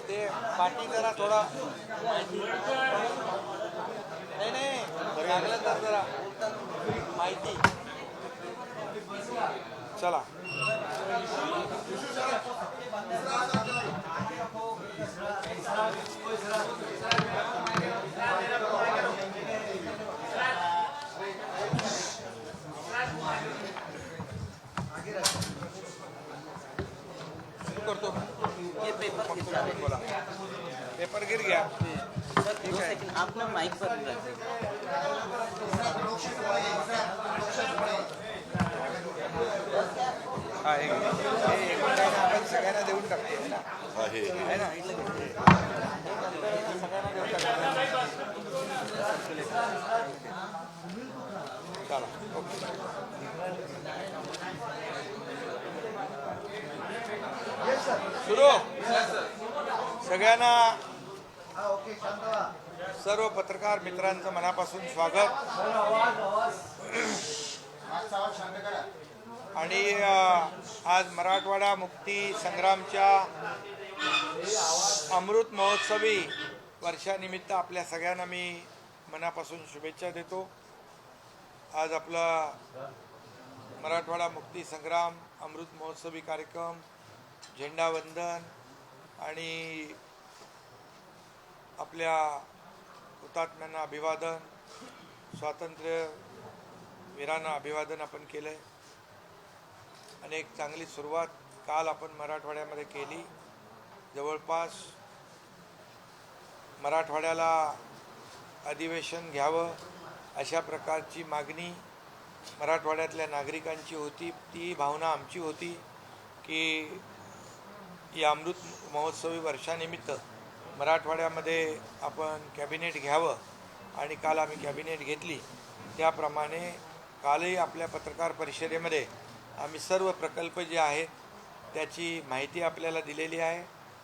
ते पाठी जरा थोडा नाही लागलं तर जरा माहिती चला. करतो ये पेपर बोला. पेपर गिर गया. सर 2 सेकंड आप ना माइक पर रखिए. हा एक मिनिट आपण सगळ्यांना देऊन टाकतो है ना. आहे ना सगळ्यांना देऊन टाकतो. चला ओके. सुरू. सगळ्यांना सर्व पत्रकार मित्रांचं मनापासून स्वागत. आणि आज मराठवाडा मुक्ती संग्रामच्या अमृत महोत्सवी वर्षानिमित्त आपल्या सगळ्यांना मी मनापासून शुभेच्छा देतो. आज आपला मराठवाडा मुक्ती संग्राम अमृत महोत्सवी कार्यक्रम, झेंडावंदन आणि आपल्या हुतात्म्यांना अभिवादन, स्वातंत्र्य वीरांना अभिवादन आपण केलं आहे. आणि एक चांगली सुरुवात काल आपण मराठवाड्यामध्ये केली. जवळपास मराठवाड्याला अधिवेशन घ्यावं अशा प्रकारची मागणी मराठवाड्यातल्या नागरिकांची होती. ती भावना आमची होती की या अमृत महोत्सवी वर्षानिमित्त मराठवाड्यामध्ये आपण कॅबिनेट घ्यावं. आणि काल आम्ही कॅबिनेट घेतली. त्याप्रमाणे कालही आपल्या पत्रकार परिषदेमध्ये आम्ही सर्व प्रकल्प जे आहेत त्याची माहिती आपल्याला दिलेली आहे.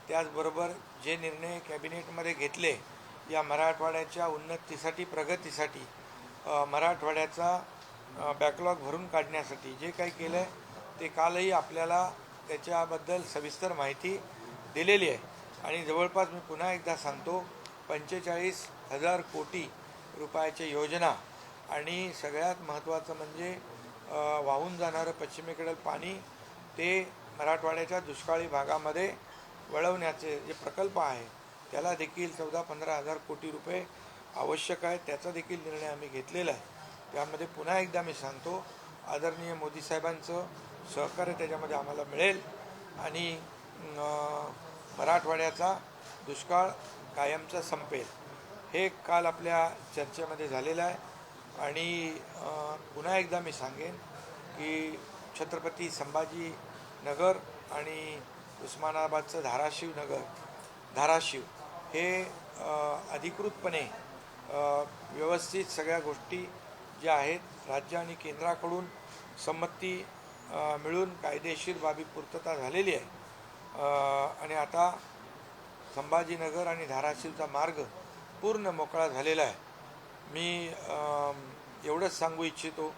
त्याचबरोबर जे निर्णय कॅबिनेटमध्ये घेतले या मराठवाड्याच्या उन्नतीसाठी, प्रगतीसाठी, मराठवाड्याचा बॅकलॉग भरून काढण्यासाठी जे काही केलं आहे ते कालही आपल्याला त्याच्याबद्दल सविस्तर माहिती दिलेली आहे. आणि जवळपास मी पुन्हा एकदा सांगतो 45,000 कोटी रुपयाच्या योजना आणि सगळ्यात महत्त्वाचं म्हणजे वाहून जाणारं पश्चिमेकडील पाणी ते मराठवाड्याच्या दुष्काळी भागामध्ये वळवण्याचे जे प्रकल्प आहे त्याला देखील 14-15 कोटी रुपये आवश्यक आहे. त्याचा देखील निर्णय आम्ही घेतलेला आहे. त्यामध्ये पुन्हा एकदा मी सांगतो आदरणीय मोदी साहेबांचं सहकार्य त्याच्यामध्ये आम्हाला मिळेल आणि मराठवाड्याचा दुष्काळ कायमचा संपेल. हे काल आपल्या चर्चेमध्ये झालेलं आहे. आणि पुन्हा एकदा मी सांगेन की छत्रपती संभाजीनगर आणि उस्मानाबादचं धाराशिव हे अधिकृतपणे व्यवस्थित सगळ्या गोष्टी ज्या आहेत राज्य आणि केंद्राकडून संमती मिळून कायदेशीर बाबी पूर्तता झालेली आहे. आणि आता संभाजीनगर आणि धाराशिवचा मार्ग पूर्ण मोकळा झालेला आहे. मी एवढंच सांगू इच्छितो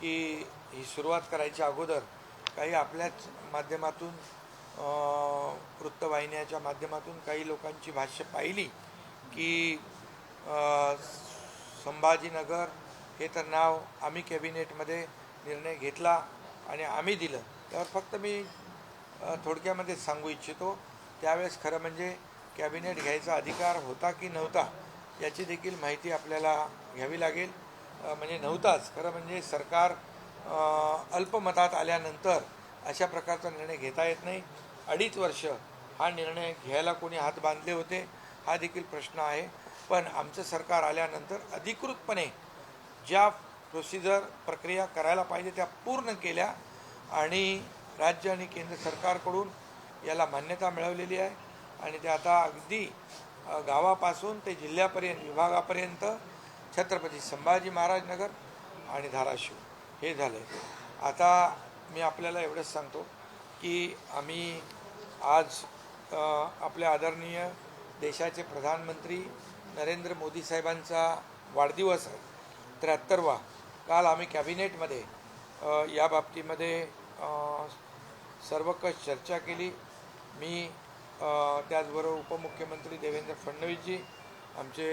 की ही सुरुवात करायच्या अगोदर काही आपल्याच माध्यमातून, वृत्तवाहिन्याच्या माध्यमातून काही लोकांची भाष्य पाहिली की संभाजीनगर हे तर नाव आम्ही कॅबिनेटमध्ये निर्णय घेतला आणि आम्ही दिलं. त्यावर फक्त मी थोडक्यामध्ये सांगू इच्छितो त्यावेळेस खरं म्हणजे कॅबिनेट घ्यायचा अधिकार होता की नव्हता याची देखील माहिती आपल्याला घ्यावी लागेल. म्हणजे नव्हताच. खरं म्हणजे सरकार अल्पमतात आल्यानंतर अशा प्रकारचा निर्णय घेता येत नाही. 2.5 वर्ष हा निर्णय घ्यायला कोणी हात बांधले होते हा देखील प्रश्न आहे. पण आमचं सरकार आल्यानंतर अधिकृतपणे ज्या प्रोसिजर प्रक्रिया करायला पाहिजे त्या पूर्ण केल्या आणि राज्य आणि केंद्र सरकारकडून याला मान्यता मिळवलेली आहे. आणि ते आता अगदी गावापासून ते जिल्ह्यापर्यंत, विभागापर्यंत छत्रपती संभाजी महाराज नगर आणि धाराशिव हे झालं आहे. आता मी आपल्याला एवढंच सांगतो की आम्ही आज आपल्या आदरणीय देशाचे प्रधानमंत्री नरेंद्र मोदी साहेबांचा वाढदिवस आहे 73वा. काल आम्ही कॅबिनेटमध्ये या बाबतीमध्ये सर्वकष चर्चा केली. मी त्याचबरोबर उपमुख्यमंत्री देवेंद्र फडणवीसजी, आमचे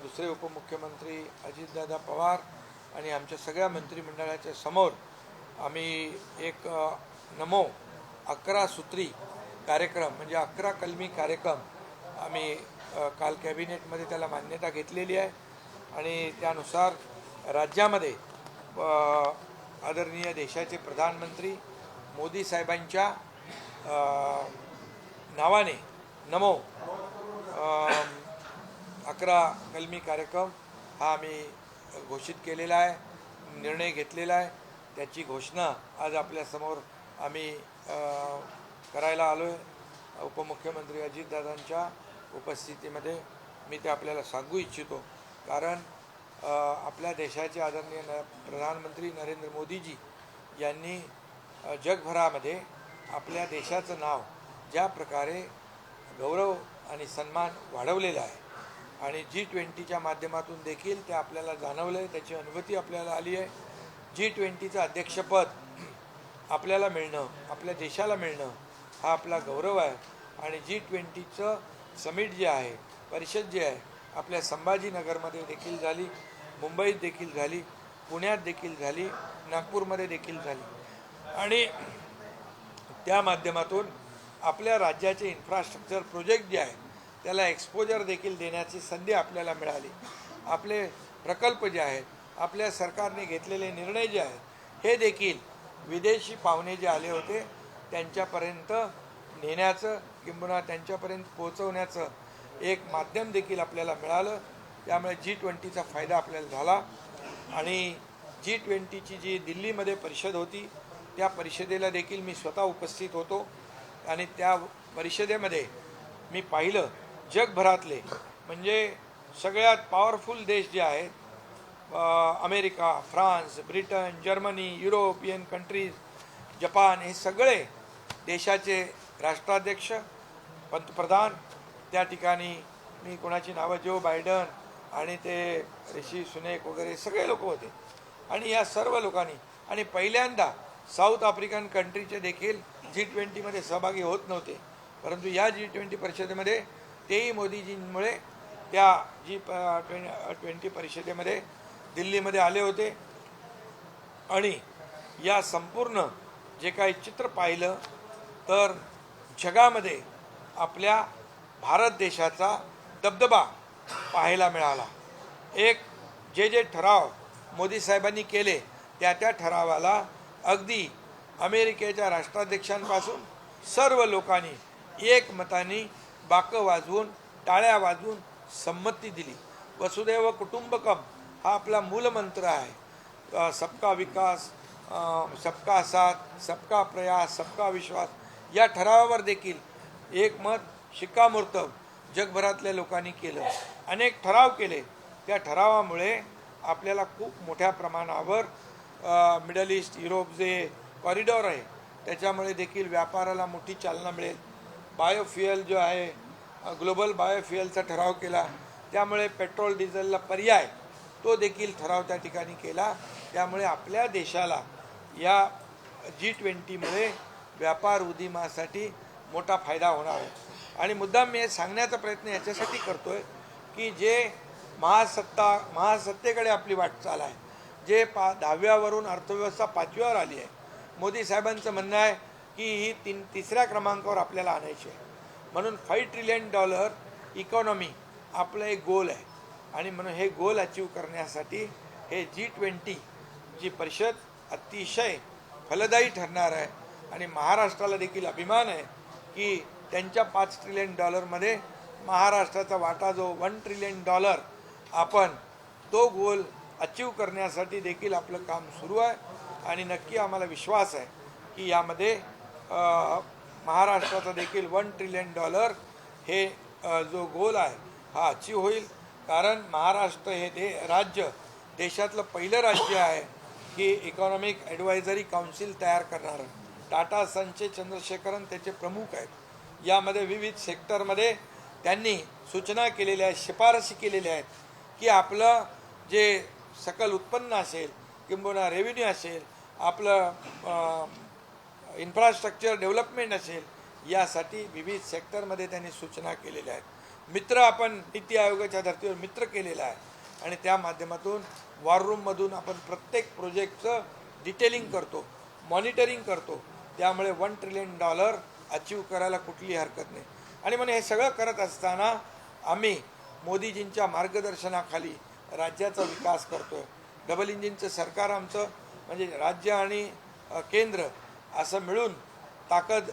दुसरे उपमुख्यमंत्री अजितदादा पवार आणि आमच्या सगळ्या मंत्रिमंडळाच्या समोर आम्ही एक नमो 11 सूत्री कार्यक्रम म्हणजे 11 कलमी कार्यक्रम आम्ही काल कॅबिनेटमध्ये त्याला मान्यता घेतलेली आहे आणि त्यानुसार राज्यामध्ये आदरणीय देशाचे प्रधानमंत्री मोदी साहेबांच्या नावाने नमो 11 कलमी कार्यक्रम हा आम्ही घोषित केलेला आहे, निर्णय घेतलेला आहे. त्याची घोषणा आज आपल्यासमोर आम्ही करायला आलो आहे. उपमुख्यमंत्री अजितदादांच्या उपस्थितीमध्ये मी ते आपल्याला सांगू इच्छितो. कारण आपल्या देशाचे आदरणीय प्रधानमंत्री नरेंद्र मोदीजी यांनी जगभरामध्ये आपल्या देशाचं नाव ज्या प्रकारे गौरव आणि सन्मान वाढवलेला आहे आणि G20च्या माध्यमातून देखील ते आपल्याला जाणवलं आहे, त्याची अनुभूती आपल्याला आली आहे. G20चं अध्यक्षपद आपल्याला मिळणं, आपल्या देशाला मिळणं हा आपला गौरव आहे. आणि G20चं समिट जे आहे, परिषद जी आहे, आपल्या संभाजीनगरमध्ये देखील झाली, मुंबईत देखील झाली, पुण्यात देखील झाली, नागपूरमध्ये देखील झाली आणि त्या माध्यमातून आपल्या राज्याचे इन्फ्रास्ट्रक्चर प्रोजेक्ट जे आहे त्याला एक्सपोजर देखील देण्याची संधी आपल्याला मिळाली. आपले प्रकल्प जे आहेत, आपल्या सरकारने घेतलेले निर्णय जे आहेत हे देखील विदेशी पाहुणे जे आले होते त्यांच्यापर्यंत नेण्याचं किंवा त्यांच्यापर्यंत पोहोचवण्याचं एक माध्यम देखील आपल्याला मिळालं. त्यामुळे G20चा फायदा आपल्याला झाला. आणि G20ची जी दिल्लीमध्ये परिषद होती त्या परिषदेला देखील मी स्वतः उपस्थित होतो आणि त्या परिषदेमध्ये मी पाहिलं जगभरातले म्हणजे सगळ्यात पॉवरफुल देश जे आहेत, America, France, Britain, Germany, European countries, Japan, हे सगळे देशाचे राष्ट्राध्यक्ष, पंतप्रधान, त्या ठिकाणी मी कोणाची नावं, जो बायडन आणि ते ऋषी सुनेक वगैरे सगळे लोक होते. आणि या सर्व लोकांनी आणि पहिल्यांदा साऊथ आफ्रिकन कंट्रीचे देखील G20मध्ये सहभागी होत नव्हते, परंतु या G20 परिषदेमध्ये तेही मोदीजींमुळे त्या G20 परिषदेमध्ये दिल्लीमध्ये आले होते. आणि या संपूर्ण जे काही चित्र पाहिलं तर जगामध्ये आपल्या भारत देशाचा दबदबा पाहायला मिळाला. एक जे ठराव मोदी साहेबांनी केले त्या ठरावाला अगदी अमेरिकेच्या राष्ट्राध्यक्षांपासून सर्व लोकांनी एकमताने बाकं वाजवून, टाळ्या वाजवून संमती दिली. वसुदैव कुटुंबकम हा आपला मूलमंत्र आहे. सबका विकास, सबका साथ, सबका प्रयास, सबका विश्वास या ठरावावर देखील एकमत शिक्कामोर्तब जगभरातल्या लोकांनी केलं. अनेक ठराव केले. त्या ठरावामुळे आपल्याला खूप मोठ्या प्रमाणावर मिडल ईस्ट, युरोप जे कॉरिडॉर आहे त्याच्यामुळे देखील व्यापाराला मोठी चालना मिळेल. बायोफ्युएल जो आहे, ग्लोबल बायोफ्युएलचा ठराव केला, त्यामुळे पेट्रोल डिझेलला पर्याय तो देखील ठराव त्या ठिकाणी केला. त्यामुळे आपल्या देशाला या G20मुळे व्यापार उद्यमासाठी मोठा फायदा होणार आहे. आणि मुद्दाम मी हे सांगण्याचा प्रयत्न याच्यासाठी करतोय की जे महासत्तेकडे आपली वाटचाल आहे, जे 10व्यावरून अर्थव्यवस्था 5व्यावर आली आहे. मोदी साहेबांचं म्हणणं आहे की ही तिसऱ्या क्रमांकावर आपल्याला आणायची आहे. म्हणून $5 ट्रिलियन इकॉनॉमी आपलं एक गोल आहे. आणि म्हणून हे गोल अचीव करण्यासाठी हे G20 जी परिषद अतिशय फलदायी ठरणार आहे. आणि महाराष्ट्राला देखील अभिमान आहे की त्यांच्या $5 ट्रिलियन महाराष्ट्राचा वाटा जो $1 ट्रिलियन आपण तो गोल अचीव करण्यासाठी देखील आपलं काम सुरू आहे. आणि नक्की आम्हाला विश्वास आहे की यामध्ये महाराष्ट्राचा देखील $1 ट्रिलियन हे जो गोल आहे हा अचीव होईल. कारण महाराष्ट्र हे राज्य देशातलं पहिलं राज्य आहे की इकॉनॉमिक ॲडवायझरी काउन्सिल तयार करणारं. टाटा सन्सचे चंद्रशेखरन त्याचे प्रमुख आहेत. यामध्ये विविध सेक्टरमध्ये त्यांनी सूचना केलेल्या आहेत, शिफारसी केलेल्या आहेत की आपलं जे सकल उत्पन्न असेल किंबहुना रेव्हेन्यू असेल, आपलं इन्फ्रास्ट्रक्चर डेव्हलपमेंट असेल, यासाठी विविध सेक्टरमध्ये त्यांनी सूचना केलेल्या आहेत. मित्र आपण नीती आयोगाच्या धर्तीवर मित्र केलेला आहे आणि त्या माध्यमातून वॉर रूममधून आपण प्रत्येक प्रोजेक्टचं डिटेलिंग करतो, मॉनिटरिंग करतो. त्यामुळे $1 ट्रिलियन अचीव करायला कुठलीही हरकत नाही. आणि म्हणून हे सगळं करत असताना आम्ही मोदीजींच्या मार्गदर्शनाखाली राज्याचा विकास करतो आहे. डबल इंजिनचं सरकार आमचं म्हणजे राज्य आणि केंद्र असं मिळून ताकद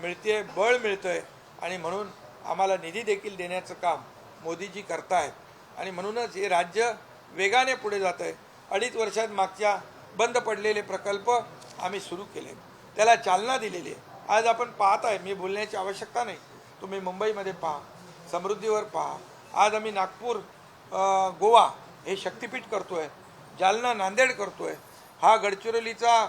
मिळते, बळ मिळतं आहे आणि म्हणून आम्हाला निधी देखील देण्याचं काम मोदीजी करतायत आणि म्हणूनच हे राज्य वेगाने पुढे जातं आहे. 2.5 वर्षात मागच्या बंद पडलेले प्रकल्प आम्ही सुरू केले, त्याला चालना दिलेली आहे. आज आपण पाहत आहे, मी बोलण्याची आवश्यकता नाही, तुम्ही मुंबईमध्ये पहा, समृद्धीवर पहा. आज आम्ही नागपूर गोवा हे शक्तिपीठ करतो आहे, जालना नांदेड करतो आहे. हा गडचिरोलीचा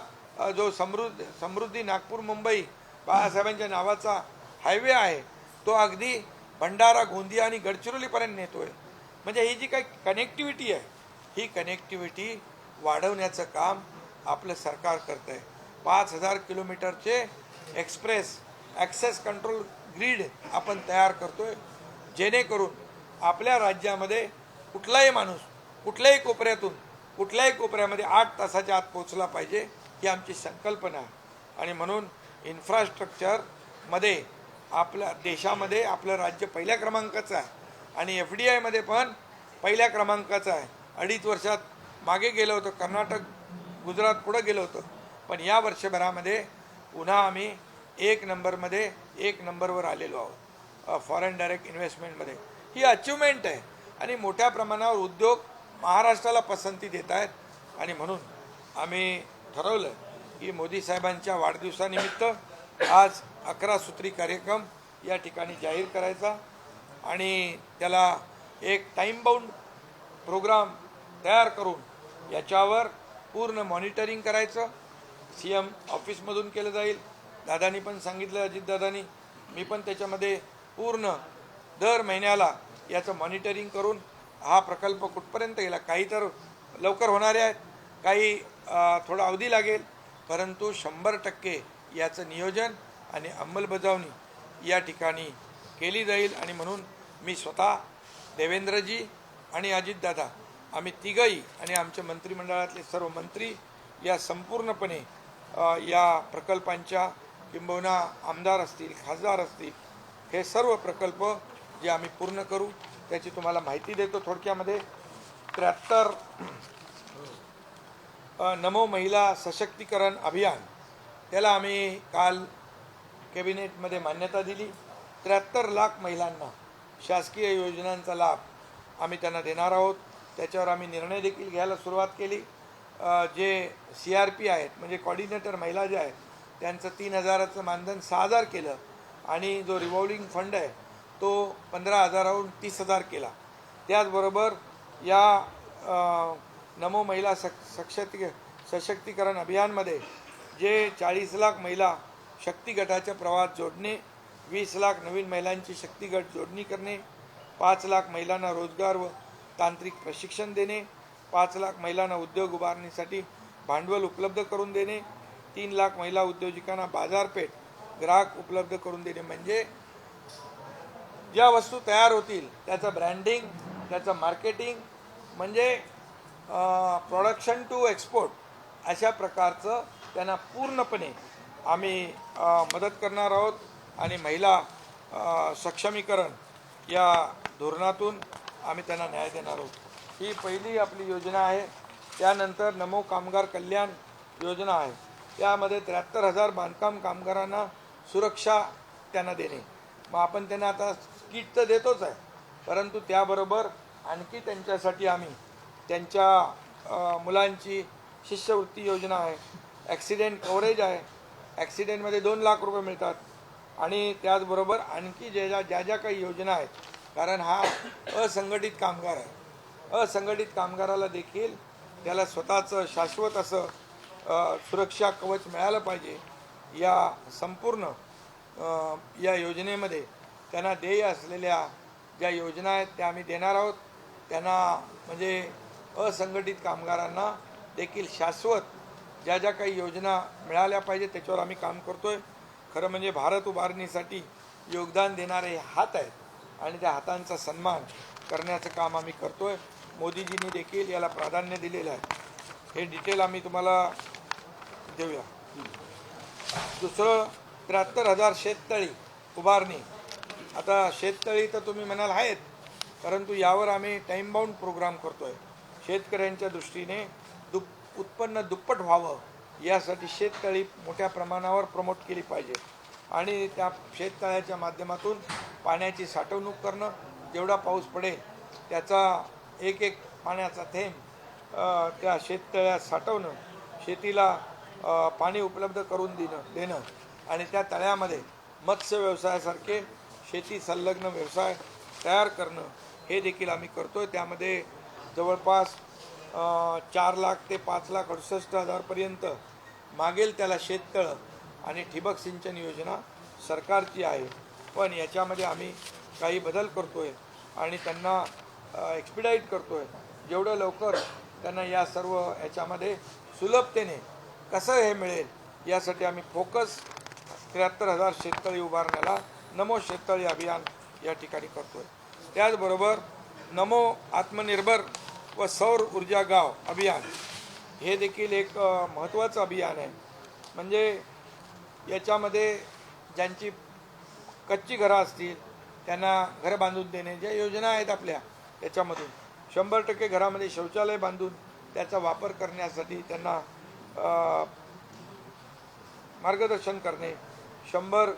जो समृद्धी नागपूर मुंबई बाळासाहेबांच्या नावाचा हायवे आहे, तो अगदी भंडारा, गोंदिया आणि गडचिरोलीपर्यंत नेतो आहे. म्हणजे ही जी काही कनेक्टिव्हिटी आहे, ही कनेक्टिव्हिटी वाढवण्याचं काम आपलं सरकार करतं आहे. 5,000 किलोमीटरचे एक्सप्रेस ॲक्सेस कंट्रोल ग्रीड आपण तयार करतो आहे, जेणेकरून आपल्या राज्यामध्ये कुठलाही माणूस कुठल्याही कोपऱ्यातून कुठल्याही कोपऱ्यामध्ये 8 तासाच्या आत पोचला पाहिजे, ही आमची संकल्पना आहे. आणि म्हणून इन्फ्रास्ट्रक्चरमध्ये आपल्या देशामध्ये आपलं राज्य पहिल्या क्रमांकाचं आहे आणि FDIमध्ये पण पहिल्या क्रमांकाचं आहे. 2.5 वर्षात मागे गेलं होतं, कर्नाटक गुजरात पुढं गेलं होतं, पण या वर्षभरामध्ये पुन्हा आम्ही 1 नंबरवर आलेलो आहोत फॉरेन डायरेक्ट इन्व्हेस्टमेंटमध्ये. ही अचिव्हमेंट आहे आणि मोठ्या प्रमाणावर उद्योग महाराष्ट्राला पसंती देत आहेत. आणि म्हणून आम्ही ठरवलं की मोदी साहेबांच्या वाढदिवसानिमित्त आज 11 सूत्री कार्यक्रम या ठिकाणी जाहीर करायचा आणि त्याला एक टाईम बाउंड प्रोग्राम तयार करून याच्यावर पूर्ण मॉनिटरिंग करायचं. CM ऑफिसमधून केलं जाईल. दादानी पण सांगितलं, अजितदादांनी, मी पण त्याच्यामध्ये पूर्ण दर महिन्याला याचं मॉनिटरिंग करून हा प्रकल्प कुठपर्यंत गेला. काही तर लवकर होणारे आहेत, काही थोडा अवधी लागेल, परंतु 100% याचं नियोजन आणि अंमलबजावणी या ठिकाणी केली जाईल. आणि म्हणून मी स्वतः, देवेंद्रजी आणि अजितदादा, आम्ही तिघंही आणि आमच्या मंत्रिमंडळातले सर्व मंत्री या संपूर्णपणे या प्रकल्पांच्या किंबहुना आमदार असतील, खासदार असतील, हे सर्व प्रकल्प जे आम्ही पूर्ण करू त्याची तुम्हाला माहिती देतो थोडक्यामध्ये. 73 नमो महिला सशक्तीकरण अभियान, त्याला आम्ही काल कॅबिनेटमध्ये मान्यता दिली. 73 लाख महिलांना शासकीय योजनांचा लाभ आम्ही त्यांना देणार आहोत. त्याच्यावर आम्ही निर्णय देखील घ्यायला सुरुवात केली. जे CRP आहेत म्हणजे कॉर्डिनेटर महिला जे आहेत त्यांचं 3,000चं मानधन 6,000 केलं आणि जो रिव्हॉल्विंग फंड आहे तो 15,000वरून 30,000 केला. त्याचबरोबर या नमो महिला सशक्तीकरण अभियानमध्ये जे 40 लाख महिला शक्ती गटाच्या प्रवाहात जोडणे, 20 लाख नवीन महिलांची शक्ती गट जोडणी करणे, 5 लाख महिलांना रोजगार व तांत्रिक प्रशिक्षण देणे, 5 लाख महिलांना उद्योग उभारणीसाठी भांडवल उपलब्ध करून देणे, 3 लाख महिला उद्योजकांना बाजारपेठ ग्राहक उपलब्ध करून देणे. म्हणजे ज्या वस्तू तयार होतील त्याचं ब्रँडिंग, त्याचं मार्केटिंग, म्हणजे प्रोडक्शन टू एक्सपोर्ट, अशा प्रकारचं त्यांना पूर्णपणे आम्ही मदत करणार आहोत. आणि महिला सक्षमीकरण या धोरणातून आम्ही त्यांना न्याय देणार आहोत. ही पहिली आपली योजना आहे. त्यानंतर नमो कामगार कल्याण योजना आहे. यामध्ये 73,000 बांधकाम कामगारांना सुरक्षा त्यांना देणे. मग आपण त्यांना आता किट तर देतोच आहे, परंतु त्याबरोबर आणखी त्यांच्यासाठी आम्ही त्यांच्या मुलांची शिष्यवृत्ती योजना आहे, ॲक्सिडेंट कव्हरेज आहे, ॲक्सिडेंटमध्ये 2 लाख रुपये मिळतात. आणि त्याचबरोबर आणखी ज्या काही योजना आहेत, कारण हा असंघटित कामगार आहे, असंघटित कामगाराला देखील त्याला स्वतःचं शाश्वत असं सुरक्षा कवच मिळालं पाहिजे. या संपूर्ण या योजनेमध्ये त्यांना देय असलेल्या ज्या योजना आहेत त्या आम्ही देणार आहोत. त्यांना म्हणजे असंघटित कामगारांना देखील शाश्वत ज्या ज्या काही योजना मिळाल्या पाहिजे त्याच्यावर आम्ही काम करतोय. खरं म्हणजे भारत उभारणीसाठी योगदान देणारे हे हात आहेत आणि त्या हातांचा सन्मान करण्याचं काम आम्ही करतोय. मोदीजींनी देखील याला प्राधान्य दिलेलं आहे. हे डिटेल आम्ही तुम्हाला देऊया. दुसरं 73,000 शेततळी उभारणी. आता शेततळी तर तुम्ही म्हणाल आहेत, परंतु यावर आम्ही टाईम बाउंड प्रोग्राम करतोय. शेतकऱ्यांच्या दृष्टीने उत्पन्न दुप्पट व्हावं यासाठी शेततळी मोठ्या प्रमाणावर प्रमोट केली पाहिजे आणि त्या शेततळ्याच्या माध्यमातून पाण्याची साठवणूक करणं, जेवढा पाऊस पडेल त्याचा एक एक पाण्याचा थेंब त्या शेततळ्यात साठवणं, शेतीला पाणी उपलब्ध करून देणं आणि त्या तळ्यामध्ये मत्स्य व्यवसायासारखे शेती संलग्न व्यवसाय तयार करणं हे देखील आम्ही करतोय. त्यामध्ये जवळपास 4 लाख ते 5,68,000पर्यंत मागेल त्याला शेततळं आणि ठिबक सिंचन योजना सरकारची आहे. पण याच्यामध्ये आम्ही काही बदल करतोय आणि त्यांना एक्सपिडाईट करतोय. जेवढं लवकर त्यांना या सर्व याच्यामध्ये सुलभतेने कसं हे मिळेल यासाठी आम्ही फोकस 73,000 शेततळी उभारण्याला नमो शेततळी अभियान या ठिकाणी करतोय. त्याचबरोबर नमो आत्मनिर्भर व सौर ऊर्जा गाव अभियान हे देखील एक महत्त्वाचं अभियान आहे. म्हणजे याच्यामध्ये ज्यांची कच्ची घरं असतील त्यांना घरं बांधून देणे, ज्या योजना आहेत आपल्या त्याच्यामधून 100% घरामध्ये शौचालय बांधून त्याचा वापर करण्यासाठी त्यांना मार्गदर्शन करणे, 100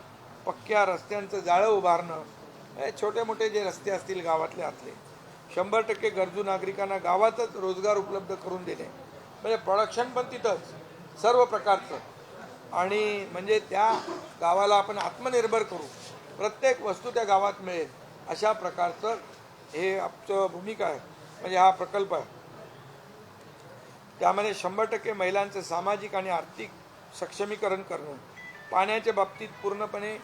पक्क्या रस्त्यांचं जाळं उभारणं, हे छोटे मोठे जे रस्ते असतील गावातले आतले 100% गरजू नागरिकांना गावातच रोजगार उपलब्ध करून देणे, म्हणजे प्रोडक्शन पण तिथंच सर्व प्रकारचं, आणि म्हणजे त्या गावाला आपण आत्मनिर्भर करू, प्रत्येक वस्तू त्या गावात मिळेल अशा प्रकारचं हे आमचं भूमिका आहे. म्हणजे हा प्रकल्प आहे. त्यामध्ये 100% महिलांचं सामाजिक आणि आर्थिक सक्षमीकरण करणं, पाण्याच्या बाबतीत पूर्णपणे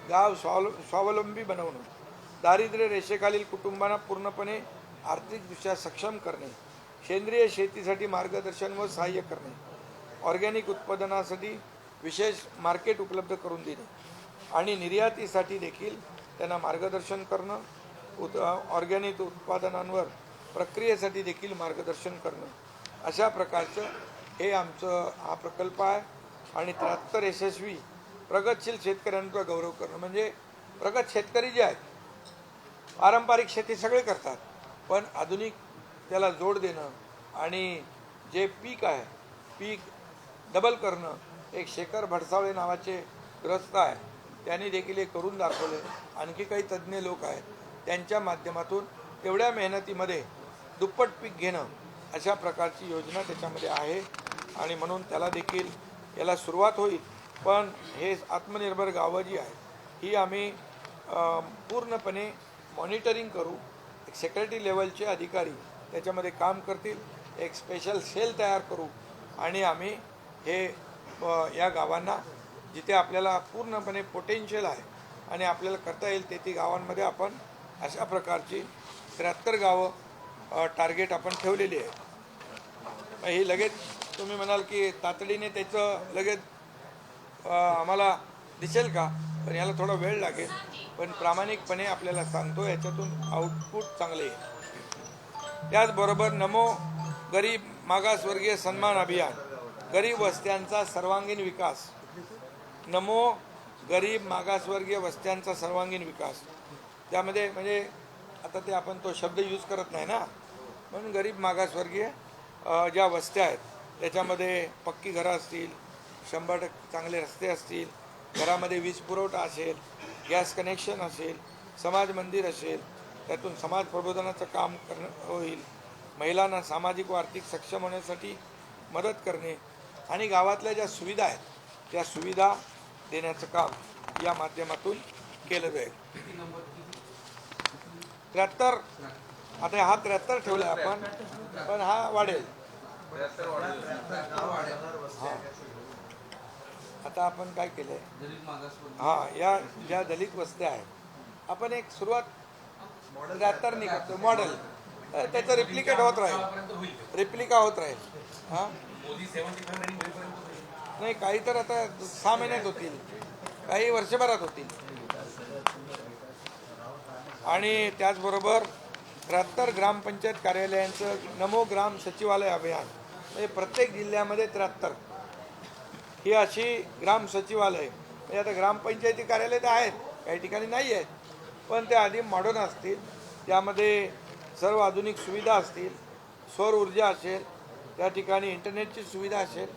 गाव स्वावलंबी बनवणं, दारिद्र्य रेषेखालील कुटुंबांना पूर्णपणे आर्थिकदृष्ट्या सक्षम करणे, सेंद्रिय शेतीसाठी मार्गदर्शन व सहाय्य करणे, ऑर्गॅनिक उत्पादनासाठी विशेष मार्केट उपलब्ध करून देणे आणि निर्यातीसाठी देखील त्यांना मार्गदर्शन करणं, ऑर्गॅनिक उत्पादनांवर प्रक्रियेसाठी देखील मार्गदर्शन करणं, अशा प्रकारचं हे आमचं हा प्रकल्प आहे. आणि 73 यशस्वी प्रगतशील शेतकऱ्यांचा गौरव करणं, म्हणजे प्रगत शेतकरी जे आहेत पारंपरिक शेती सगळे करतात, पण आधुनिक त्याला जोड देणं आणि जे पीक आहे पीक डबल करणं. एक शेखर भडसावळे नावाचे ग्रस्त आहे, त्यांनी देखील हे करून दाखवले. आणखी काही तज्ज्ञ लोक आहेत, त्यांच्या माध्यमातून तेवढ्या मेहनतीमध्ये दुप्पट पीक घेणं अशा प्रकारची योजना त्याच्यामध्ये आहे आणि म्हणून त्याला देखील याला सुरुवात होईल. पण हे आत्मनिर्भर गावं जी आहेत ही आम्ही पूर्णपणे मॉनिटरिंग करू. एक सेक्रेटरी लेवलचे अधिकारी त्याच्यामध्ये काम करतील, एक स्पेशल सेल तयार करू आणि आम्ही हे या गावांना जिथे आपल्याला पूर्णपणे पोटेन्शियल आहे आणि आपल्याला करता येईल ते गावांमध्ये आपण अशा प्रकारची 73 गावं टार्गेट आपण ठेवलेली आहे. ही लगेच तुम्ही म्हणाल की तातडीने त्याचं लगेच आम्हाला दिसेल का, पण याला थोडा वेळ लागेल, पण प्रामाणिकपणे आपल्याला सांगतो याच्यातून आउटपुट चांगले आहे. त्याचबरोबर नमो गरीब मागासवर्गीय सन्मान अभियान, गरीब वस्त्यांचा सर्वांगीण विकास. नमो गरीब मागासवर्गीय वस्त्यांचा सर्वांगीण विकास, त्यामध्ये म्हणजे आता ते आपण तो शब्द यूज करत नाही ना, म्हणून गरीब मागासवर्गीय ज्या वस्त्या आहेत त्याच्यामध्ये पक्की घरं असतील, 100% चांगले रस्ते असतील, घरामध्ये वीज पुरवठा असेल, गॅस कनेक्शन असेल, समाज मंदिर असेल, त्यातून समाज प्रबोधनाचं काम करणं होईल, महिलांना सामाजिक व आर्थिक सक्षम होण्यासाठी मदत करणे आणि गावातल्या ज्या सुविधा आहेत त्या सुविधा देण्याचं काम या माध्यमातून केलं जाईल. 73 आता हा 73 ठेवला आपण, पण हा वाढेल. आता आपण काय केलंय, हां, या ज्या दलित वस्त्या आहेत आपण एक सुरुवात 73 करतो मॉडेल, त्याचं रिप्लिकेट होत राहील, काळापर्यंत होईल ते. रिप्लिका होत राहील. हां मोदी 75 रनिंग होईपर्यंत होईल. नाही, काही तर आता 6 महिन्यात होतील, काही वर्षभरात होतील. आणि त्याचबरोबर 73 ग्रामपंचायत कार्यालयांचं नमो ग्राम सचिवालय अभियान, म्हणजे प्रत्येक जिल्ह्यामध्ये 73 ही अशी ग्राम सचिवालय, म्हणजे आता ग्रामपंचायती कार्यालय तर आहेत, काही ठिकाणी नाही आहेत, पण ते आधी मॉडर्न असतील, त्यामध्ये सर्व आधुनिक सुविधा असतील, सौर ऊर्जा असेल, त्या ठिकाणी इंटरनेटची सुविधा असेल,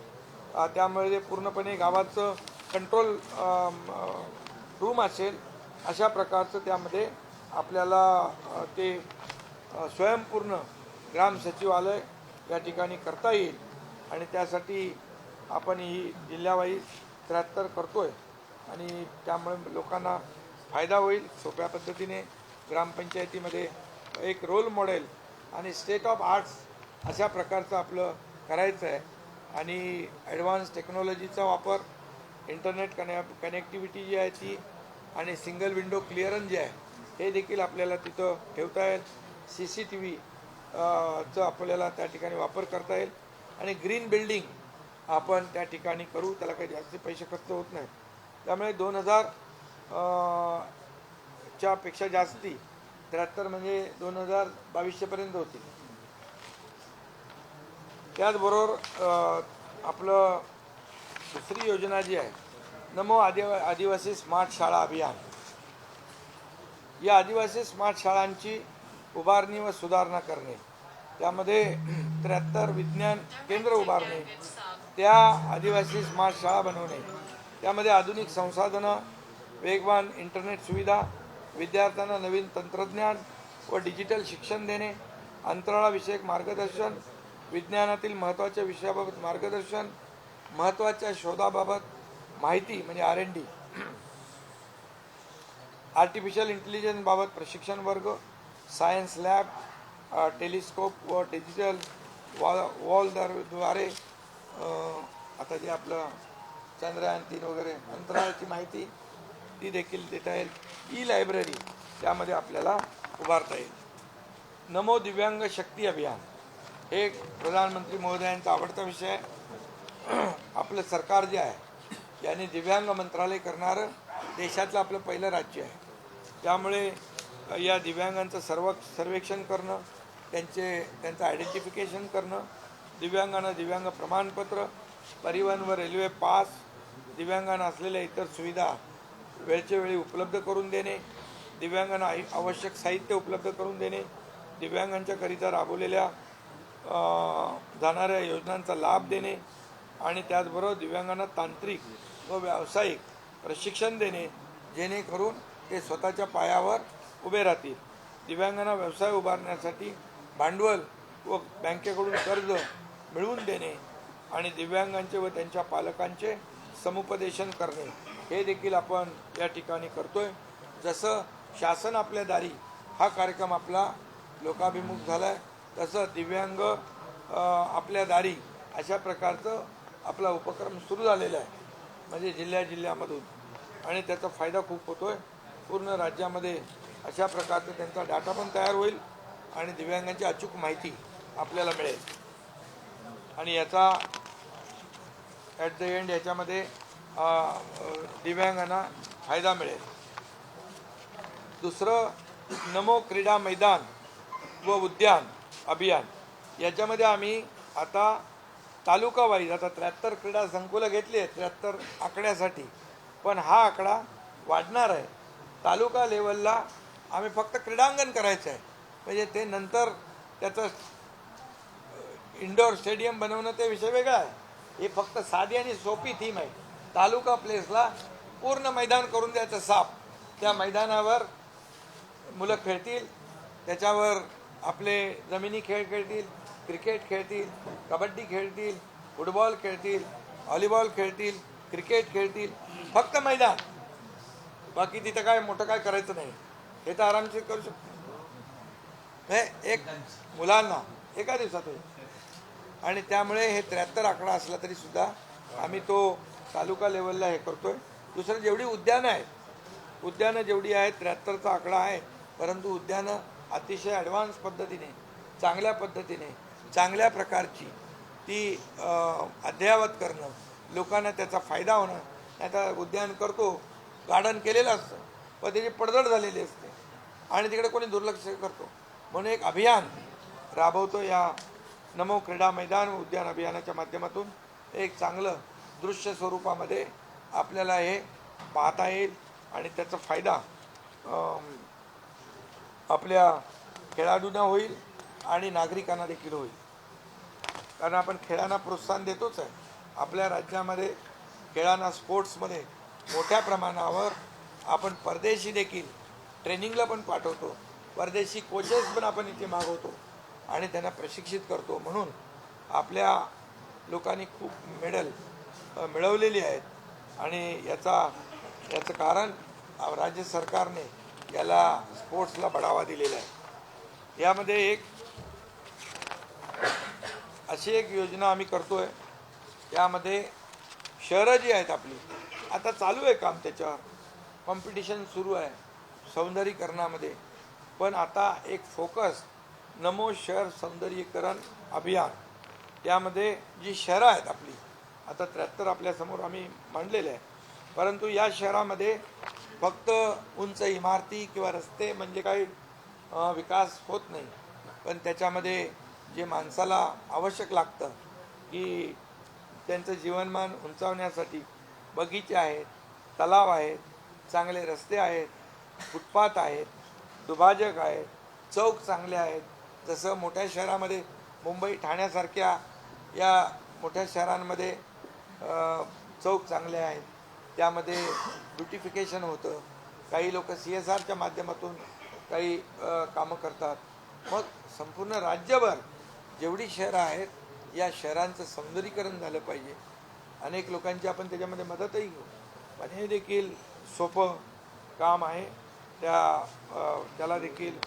त्यामुळे पूर्णपणे गावाचं कंट्रोल रूम असेल, अशा प्रकारचं त्यामध्ये आपल्याला ते स्वयंपूर्ण ग्राम सचिवालय या ठिकाणी करता येईल. आणि त्यासाठी आपण ही जिल्ह्यावाईज 73 करतोय आणि त्यामुळे लोकांना फायदा होईल. सोप्या पद्धतीने ग्रामपंचायतीमध्ये एक रोल मॉडेल आणि स्टेट ऑफ आर्ट्स अशा प्रकारचं आपलं करायचं आहे. आणि ॲडव्हान्स टेक्नॉलॉजीचा वापर, इंटरनेट कनेक्टिव्हिटी जी आहे ती, आणि सिंगल विंडो क्लिअरन्स जे आहे हे देखील आपल्याला तिथं ठेवता येईल. CCTV चं आपल्याला त्या ठिकाणी वापर करता येईल. आणि ग्रीन बिल्डिंग आपण त्या ठिकाणी करू, त्याला काही जास्त पैसे खर्च होत नाहीत. त्यामुळे 2000 च्या पेक्षा जास्ती 73 म्हणजे 2022पर्यंत होतील. त्याचबरोबर आपलं दुसरी योजना जी आहे नमो आदिवासी स्मार्ट शाळा अभियान, या आदिवासी स्मार्ट शाळांची उभारणी व सुधारणा करणे, त्यामध्ये 73 विज्ञान केंद्र उभारणे, त्या आदिवासी स्मार्ट शाळा बनवणे, त्यामध्ये आधुनिक संसाधनं, वेगवान इंटरनेट सुविधा, विद्यार्थ्यांना नवीन तंत्रज्ञान व डिजिटल शिक्षण देणे, अंतराळविषयक मार्गदर्शन, विज्ञानातील महत्त्वाच्या विषयाबाबत मार्गदर्शन, महत्त्वाच्या शोधाबाबत माहिती म्हणजे R&D, आर्टिफिशियल इंटेलिजन्स बाबत प्रशिक्षण वर्ग, सायन्स लॅब, टेलिस्कोप व डिजिटल वॉलद्वारे आता जे आपलं चंद्रयान 3 वगैरे अंतराळाची माहिती ती देखील देता येईल. लायब्ररी त्यामध्ये आपल्याला उभारता येईल. नमो दिव्यांग शक्ती अभियान हे प्रधानमंत्री महोदयांचा आवडता विषय आहे. आपलं सरकार जे आहे यांनी दिव्यांग मंत्रालय करणारं देशातलं आपलं पहिलं राज्य आहे. त्यामुळे या दिव्यांगांचं सर्वेक्षण करणं, त्यांचं आयडेंटिफिकेशन करणं, दिव्यांगांना दिव्यांग प्रमाणपत्र, परिवहन व रेल्वे पास, दिव्यांगांना असलेल्या इतर सुविधा वेळच्या वेळी उपलब्ध करून देणे, दिव्यांगांना आवश्यक साहित्य उपलब्ध करून देणे, दिव्यांगांच्याकरिता राबवलेल्या जाणाऱ्या योजनांचा लाभ देणे, आणि त्याचबरोबर दिव्यांगांना तांत्रिक व व्यावसायिक प्रशिक्षण देणे, जेणेकरून ते स्वतःच्या पायावर उभे राहतील. दिव्यांगांना व्यवसाय उभारण्यासाठी भांडवल व बँकेकडून कर्ज मिळवून देणे, आणि दिव्यांगांचे व त्यांच्या पालकांचे समुपदेशन करणे, हे देखील आपण या ठिकाणी करतोय. जसं शासन आपल्या दारी हा कार्यक्रम आपला लोकाभिमुख झाला आहे, तसं दिव्यांग आपल्या दारी अशा प्रकारचं आपला उपक्रम सुरू झालेला आहे, म्हणजे जिल्ह्यामधून, आणि त्याचा फायदा खूप होतोय. पूर्ण राज्यामध्ये अशा प्रकारचं त्यांचा डाटा पण तयार होईल आणि दिव्यांगांची अचूक माहिती आपल्याला मिळेल. आणि याचा ॲट द एंड याच्यामध्ये दिव्यांगांना फायदा मिळेल. दुसरं नमो क्रीडा मैदान व उद्यान अभियान, याच्यामध्ये आम्ही आता तालुका वाईज आता 73 क्रीडा संकुलं घेतली आहेत 73 आकड्यासाठी, पण हा आकडा वाढणार आहे. तालुका लेवलला आम्ही फक्त क्रीडांगण करायचं आहे, म्हणजे ते नंतर त्याचं इंडोर स्टेडियम बनवणं ते विषय वेगळा आहे. हे फक्त साधी आणि सोपी थीम आहे. तालुका प्लेसला पूर्ण मैदान करून द्यायचं साफ, त्या मैदानावर मुलं खेळतील, त्याच्यावर आपले जमिनी खेळ खेळतील, क्रिकेट खेळतील, कबड्डी खेळतील, फुटबॉल खेळतील, व्हॉलीबॉल खेळतील, क्रिकेट खेळतील, फक्त मैदान, बाकी तिथं काय मोठं काय करायचं नाही. हे तर आरामशीर करू शकतो हे एक मुलांना एका दिवसात होईल. आणि त्यामुळे हे 73 आकडा असला तरी सुद्धा आम्ही तो तालुका लेवलला हे करतोय. दुसरं जेवढी उद्यानं आहेत, उद्यानं जेवढी आहेत 73चा आकडा आहे, परंतु उद्यानं अतिशय ॲडव्हान्स पद्धतीने चांगल्या पद्धतीने चांगल्या प्रकारची ती अद्ययावत करणं, लोकांना त्याचा फायदा होणं. आता उद्यान करतो, गार्डन केलेलं असतं पण त्याची पडझड झालेली असते आणि तिकडे कोणी दुर्लक्ष करतो. म्हणून एक अभियान राबवतो. या नमो क्रीडा मैदान उद्यान अभियानाच्या माध्यमातून एक चांगलं दृश्य स्वरूपामध्ये आपल्याला हे पाहता येईल आणि त्याचा फायदा आपल्या खेळाडूंना होईल आणि नागरिकांना देखील होईल. कारण आपण खेळांना प्रोत्साहन देतोच आहे. आपल्या राज्यामध्ये खेळांना स्पोर्ट्समध्ये मोठ्या प्रमाणावर आपण परदेशी देखील ट्रेनिंगला पण पाठवतो. परदेशी कोचेस पण आपण इथे मागवतो आणि त्यांना प्रशिक्षित करतो. म्हणून आपल्या लोकांनी खूप मेडल मिळवलेली आहेत आणि याचं कारण राज्य सरकारने याला स्पोर्ट्सला बढावा दिलेला आहे. यामध्ये अशी एक योजना आम्ही करतो आहे. यामध्ये शहरं जी आहेत आपली, आता चालू आहे काम, त्याच्यावर कॉम्पिटिशन सुरू आहे सौंदर्यीकरणामध्ये. पण आता एक फोकस नमो शहर सौंदर्यीकरण अभियान, यामध्ये जी शहरं आहेत आपली, आता 73 आपल्यासमोर आम्ही मांडलेले आहे. परंतु या शहरामध्ये फक्त उंच इमारती किंवा रस्ते म्हणजे काही विकास होत नाही. पण त्याच्यामध्ये जे माणसाला आवश्यक लागतं की त्यांचं जीवनमान उंचावण्यासाठी बगीचे आहेत, तलाव आहेत, चांगले रस्ते आहेत, फुटपाथ आहेत, दुभाजक आहेत, चौक चांगले आहेत. जसं मोठ्या शहरामध्ये मुंबई ठाण्यासारख्या या मोठ्या शहरांमध्ये चौक चांगले आहेत, त्यामध्ये ब्युटिफिकेशन होतं. काही लोक CSRच्या माध्यमातून काही कामं करतात. मग संपूर्ण राज्यभर जेवढी शहरं आहेत या शहरांचं सौंदर्यीकरण झालं पाहिजे. अनेक लोकांची आपण त्याच्यामध्ये मदतही घेऊ. पण हे देखील सोपं काम आहे. त्याला देखील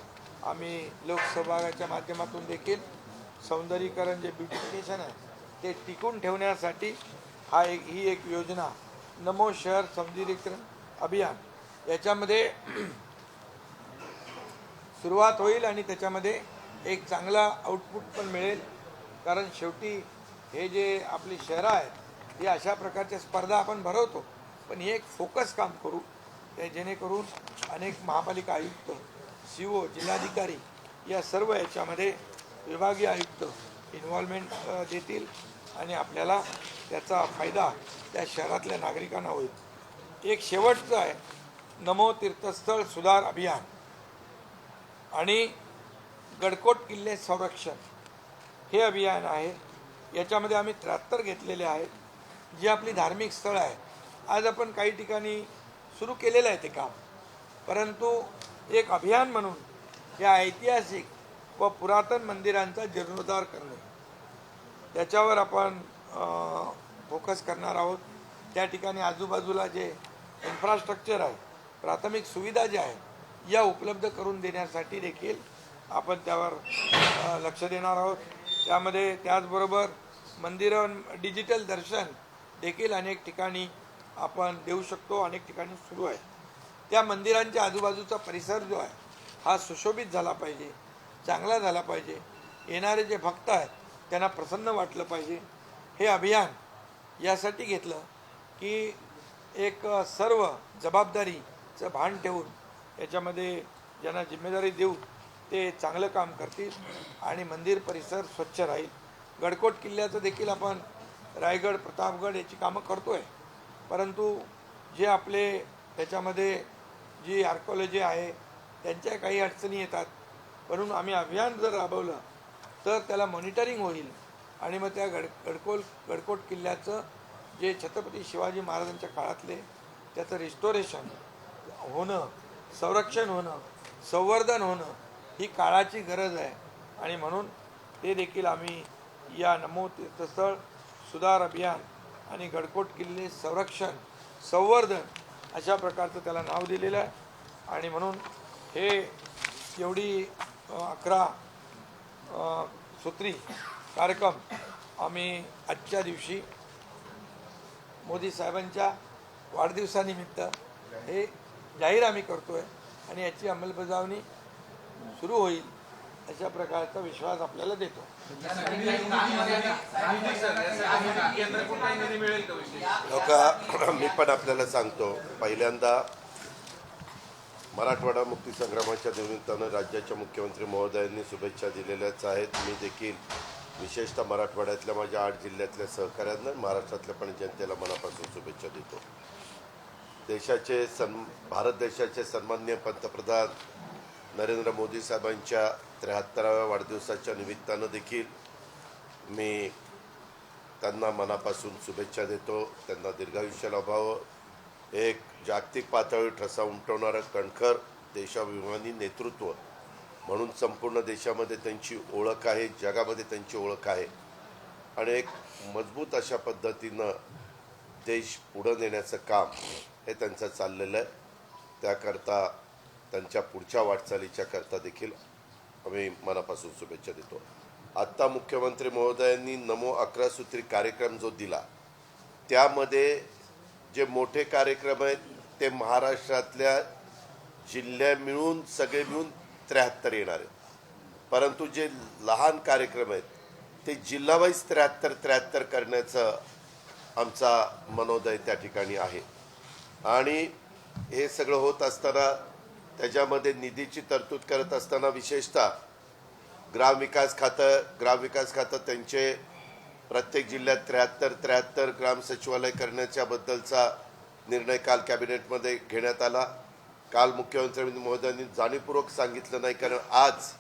आम्ही लोकसहभागाच्या माध्यमातून देखील सौंदर्यीकरण जे ब्युटिफिकेशन आहे ते टिकून ठेवण्यासाठी ही एक योजना नमो शहर सौंदर्यीकरण अभियान याच्यामध्ये सुरुवात होईल आणि त्याच्यामध्ये एक चांगला आउटपुट पण मिळेल. कारण शेवटी हे जे आपली शहरं आहेत हे अशा प्रकारच्या स्पर्धा आपण भरवतो, पण हे एक फोकस काम करू ते जेणेकरून अनेक महापालिका आयुक्त, CO, जिल्हाधिकारी या सर्व याच्यामध्ये विभागीय आयुक्त इन्व्हॉल्वमेंट देतील आणि आपल्याला त्याचा फायदा त्या शहरातल्या नागरिकांना होईल. एक शेवटचं आहे नमो तीर्थस्थळ सुधार अभियान आणि गडकोट किल्ले संरक्षण हे अभियान आहे. याच्यामध्ये आम्ही 73 घेतलेले आहेत जी आपली धार्मिक स्थळं आहेत. आज आपण काही ठिकाणी सुरू केलेलं आहे ते काम, परंतु एक अभियान म्हणून या ऐतिहासिक व पुरातन मंदिरांचा जीर्णोद्धार करणे त्याच्यावर आपण फोकस करणार आहोत. त्या ठिकाणी आजूबाजूला जे इन्फ्रास्ट्रक्चर आहे, प्राथमिक सुविधा ज्या आहेत या उपलब्ध करून देण्यासाठी देखील आपण त्यावर लक्ष देणार आहोत. त्यामध्ये त्याचबरोबर मंदिरं डिजिटल दर्शन देखील अनेक ठिकाणी आपण देऊ शकतो, अनेक ठिकाणी सुरू आहे. त्या मंदिरांच्या आजूबाजूचा परिसर जो आहे हा सुशोभित झाला पाहिजे, चांगला झाला पाहिजे. येणारे जे भक्त आहेत त्यांना प्रसन्न वाटलं पाहिजे. हे अभियान यासाठी घेतलं की एक सर्व जबाबदारीचं भान ठेवून याच्यामध्ये ज्यांना जिम्मेदारी देऊ ते चांगलं काम करतील आणि मंदिर परिसर स्वच्छ राहील. गडकोट किल्ल्याचं देखील आपण रायगड, प्रतापगड याची कामं करतो आहे, परंतु जे आपले त्याच्यामध्ये जी आर्किओलॉजी आहे त्यांच्या काही अडचणी येतात. म्हणून आम्ही अभियान जर राबवलं तर त्याला मॉनिटरिंग होईल आणि मग त्या गडकोट किल्ल्याचं जे छत्रपती शिवाजी महाराजांच्या काळातले त्याचं रिस्टोरेशन होणं, संरक्षण होणं, संवर्धन होणं ही काळाची गरज आहे. आणि म्हणून ते देखील आम्ही या नमो तीर्थस्थळ सुधार अभियान आणि गडकोट किल्ले संरक्षण संवर्धन अशा प्रकारचं त्याला नाव दिलेलं आहे. आणि म्हणून हे एवढी 11 सूत्री कार्यक्रम आम्ही आजच्या दिवशी मोदी साहेबांच्या वाढदिवसानिमित्त हे जाहीर आम्ही करतो आहे आणि याची अंमलबजावणी सुरू होईल. अशा प्रकारचा विश्वास आपल्याला देतो. केंद्र कुठे निधी मिळेल का विशेष? लोक मी पण आपल्याला सांगतो, पहिल्यांदा मराठवाडा मुक्ती संग्रामाच्या निमित्तानं राज्याच्या मुख्यमंत्री महोदयांनी शुभेच्छा दिलेल्याच आहेत. मी देखील विशेषतः मराठवाड्यातल्या माझ्या 8 जिल्ह्यातल्या सहकाऱ्यांना, महाराष्ट्रातल्या पण जनतेला मनापासून शुभेच्छा देतो. भारत देशाचे सन्माननीय पंतप्रधान नरेंद्र मोदी साहेबांच्या 73व्या वाढदिवसाच्या निमित्तानं देखील मी त्यांना मनापासून शुभेच्छा देतो. त्यांना दीर्घायुष्य लाभावं. एक जागतिक पातळीवर ठसा उमटवणारं कणखर देशाभिमानी नेतृत्व म्हणून संपूर्ण देशामध्ये त्यांची ओळख आहे, जगामध्ये त्यांची ओळख आहे. आणि एक मजबूत अशा पद्धतीनं देश पुढं नेण्याचं काम हे त्यांचं चाललेलं आहे. त्याकरता त्यांच्या पुढच्या वाटचालीच्या करता देखील आम्ही मनापासून शुभेच्छा देतो. आत्ता मुख्यमंत्री महोदयांनी नमो 11 सूत्री कार्यक्रम जो दिला, त्यामध्ये जे मोठे कार्यक्रम आहेत ते महाराष्ट्रातल्या जिल्ह्या मिळून सगळे मिळून 73 येणार आहेत. परंतु जे लहान कार्यक्रम आहेत ते जिल्हावाईज 73 करण्याचं आमचा मनोदय त्या ठिकाणी आहे. आणि हे सगळं होत असताना त्याच्यामध्ये निधीची तरतूद करत असताना विशेषतः ग्रामविकास खातं त्यांचे प्रत्येक जिल्ह्यात 73 ग्राम सचिवालय करण्याच्या बद्दलचा निर्णय काल कॅबिनेटमध्ये घेण्यात आला. काल मुख्यमंत्री महोदयांनी जाणीवपूर्वक सांगितलं नाही, कारण आज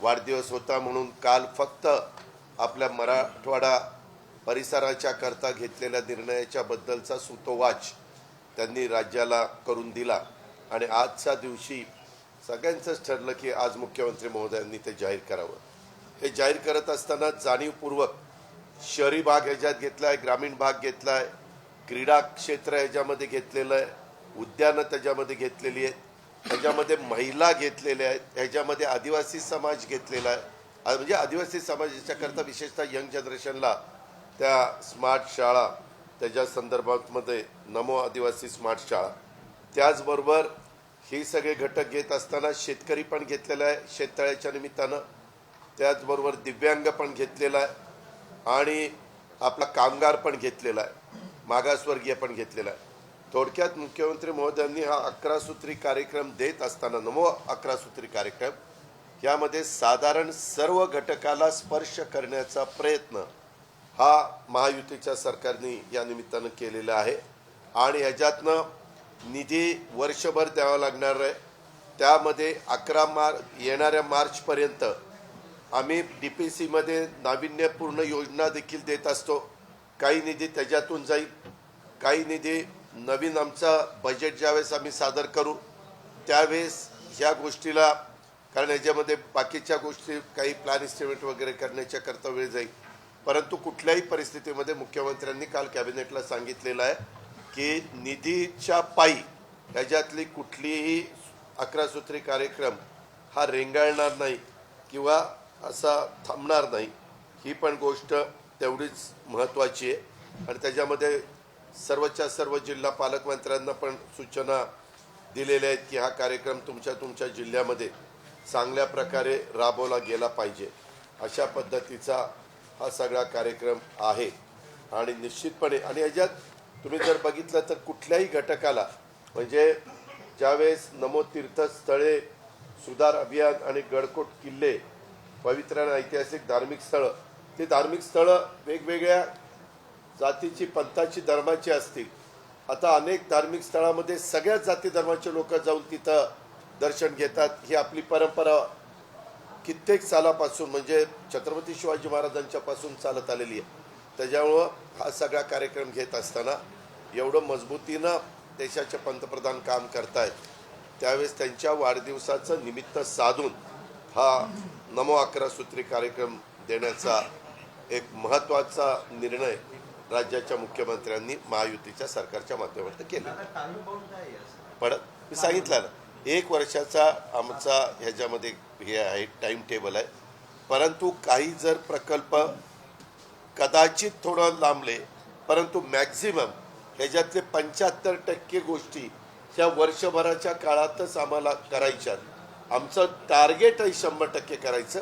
वाढदिवस होता म्हणून काल फक्त आपल्या मराठवाडा परिसराच्या करता घेतलेल्या निर्णयाच्या बद्दलचा सुतोवाच त्यांनी राज्याला करून दिला. आणि आजच्या दिवशी सगळ्यांचंच ठरलं की आज मुख्यमंत्री महोदयांनी ते जाहीर करावं. हे जाहीर करत असताना जाणीवपूर्वक शहरी भाग ह्याच्यात घेतला आहे, ग्रामीण भाग घेतला आहे, क्रीडा क्षेत्र ह्याच्यामध्ये घेतलेलं आहे, उद्यानं त्याच्यामध्ये घेतलेली आहेत, ह्याच्यामध्ये महिला घेतलेल्या आहेत, ह्याच्यामध्ये आदिवासी समाज घेतलेला आहे. म्हणजे आदिवासी समाजाच्या करता विशेषतः यंग जनरेशनला त्या स्मार्ट शाळा त्याच्या संदर्भामध्ये नमो आदिवासी स्मार्ट शाळा. त्याचबरोबर हे सगळे घटक घेत असताना शेतकरी पण घेतलेला आहे शेततळ्याच्या निमित्तानं, त्याचबरोबर दिव्यांग पण घेतलेला आहे आणि आपला कामगार पण घेतलेला आहे, मागासवर्गीय पण घेतलेला आहे. थोडक्यात मुख्यमंत्री महोदयांनी हा 11 सूत्री कार्यक्रम देत असताना नमो 11 सूत्री कार्यक्रम यामध्ये साधारण सर्व घटकाला स्पर्श करण्याचा प्रयत्न हा महायुतीच्या सरकारने या निमित्तानं केलेला आहे. आणि ह्याच्यातनं निधी वर्षभर द्यावा लागणार आहे. त्यामध्ये येणाऱ्या मार्चपर्यंत आम्ही DPCमध्ये नाविन्यपूर्ण योजना देखील देत असतो. काही निधी त्याच्यातून जाईल, काही निधी नवीन आमचा बजेट ज्यावेळेस आम्ही सादर करू त्यावेळेस ह्या गोष्टीला, कारण ह्याच्यामध्ये बाकीच्या गोष्टी काही प्लॅन एस्टिमेट वगैरे करण्याच्या करता वेळ जाईल. परंतु कुठल्याही परिस्थितीमध्ये मुख्यमंत्र्यांनी काल कॅबिनेटला सांगितलेलं आहे की निधीच्या पायी ह्याच्यातली कुठलीही 11 सूत्री कार्यक्रम हा रेंगाळणार नाही किंवा असा थांबणार नाही. ही पण गोष्ट तेवढीच महत्त्वाची आहे. आणि त्याच्यामध्ये सर्वच्या सर्व जिल्हा पालकमंत्र्यांना पण सूचना दिलेल्या आहेत की हा कार्यक्रम तुमच्या जिल्ह्यामध्ये चांगल्या प्रकारे राबवला गेला पाहिजे. अशा पद्धतीचा हा सगळा कार्यक्रम आहे. आणि निश्चितपणे आणि याच्यात तुम्ही जर बघितलं तर कुठल्याही घटकाला, म्हणजे ज्यावेळेस नमो तीर्थस्थळे सुधार अभियान आणि गडकोट किल्ले पवित्र आणि ऐतिहासिक धार्मिक स्थळं, ती धार्मिक स्थळं वेगवेगळ्या जातीची पंथाची धर्माची असतील. आता अनेक धार्मिक स्थळामध्ये सगळ्याच जाती धर्माचे लोक जाऊन तिथं दर्शन घेतात. ही आपली परंपरा कित्येक सालापासून म्हणजे छत्रपती शिवाजी महाराजांच्या पासून चालत आलेली आहे. त्याच्यामुळं हा सगळा कार्यक्रम घेत असताना एवढं मजबूतीनं देशाचे पंतप्रधान काम करतायत, त्यावेळेस त्यांच्या वाढदिवसाचं निमित्त साधून हा नमो 11 सूत्री कार्यक्रम देण्याचा एक महत्त्वाचा निर्णय राज्याच्या मुख्यमंत्र्यांनी महायुतीच्या सरकारच्या माध्यमातून केला. पण मी सांगितलं ना, 1 वर्षाचा आमचा ह्याच्यामध्ये हे आहे, टाईम टेबल आहे. परंतु काही जर प्रकल्प कदाचित थोडं लांबले, परंतु मॅक्झिमम ह्याच्यातले 75% गोष्टी ह्या वर्षभराच्या काळातच आम्हाला करायच्यात. आमचं टार्गेट आहे 100% करायचं,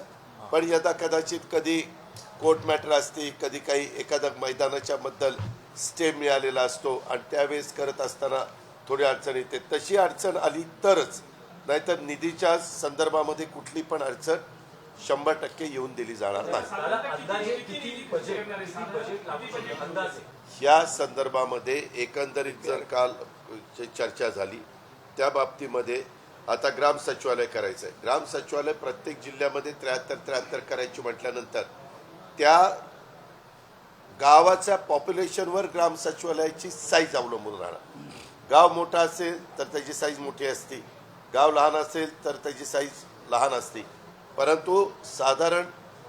पण यदा कदाचित कधी कोर्ट मॅटर असते, कधी काही एखाद्या मैदानाच्या बद्दल स्टे मिळालेला असतो आणि त्यावेळेस करत असताना थोडी अडचण येते. तशी अडचण आली तरच, नाहीतर निधीच्या संदर्भामध्ये कुठली पण अडचण 100% येऊन दिली जाणार नाही. या संदर्भामध्ये एकंदरीत जर काल चर्चा झाली त्या बाबतीमध्ये आता ग्राम सचिवालय करायचं आहे. ग्राम सचिवालय प्रत्येक जिल्ह्यामध्ये 73 करायची म्हटल्यानंतर त्या गावाच्या पॉप्युलेशनवर ग्राम सचिवालयाची साईज अवलंबून राहणार. गाव मोठा असेल तर त्याची साईज मोठी असते, गाव लहान असेल तर त्याची साईज लहान असते. परंतु साधारण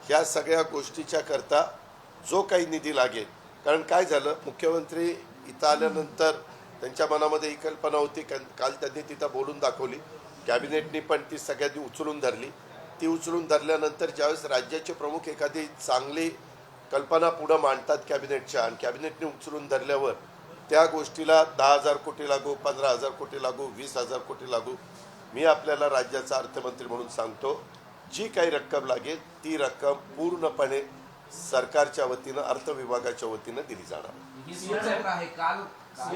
ह्या सगळ्या गोष्टीच्या करता जो काही निधी लागेल, कारण काय झालं, मुख्यमंत्री इथं आल्यानंतर त्यांच्या मनामध्ये ही कल्पना होती, काल त्यांनी तिथं बोलून दाखवली, कॅबिनेटनी पण ती सगळ्यांनी उचलून धरली. ती उचलून धरल्यानंतर ज्यावेळेस राज्याचे प्रमुख एखादी चांगली कल्पना पुढं मांडतात कॅबिनेटच्या, आणि कॅबिनेटने उचलून धरल्यावर त्या गोष्टीला 10,000 कोटी लागू, 15,000 कोटी लागू, 20,000 कोटी लागू, मी आपल्याला राज्याचा अर्थमंत्री म्हणून सांगतो, जी काही रक्कम लागेल ती रक्कम पूर्णपणे सरकारच्या वतीनं, अर्थ विभागाच्या वतीनं दिली जाणार. ही सीएम आहे. काल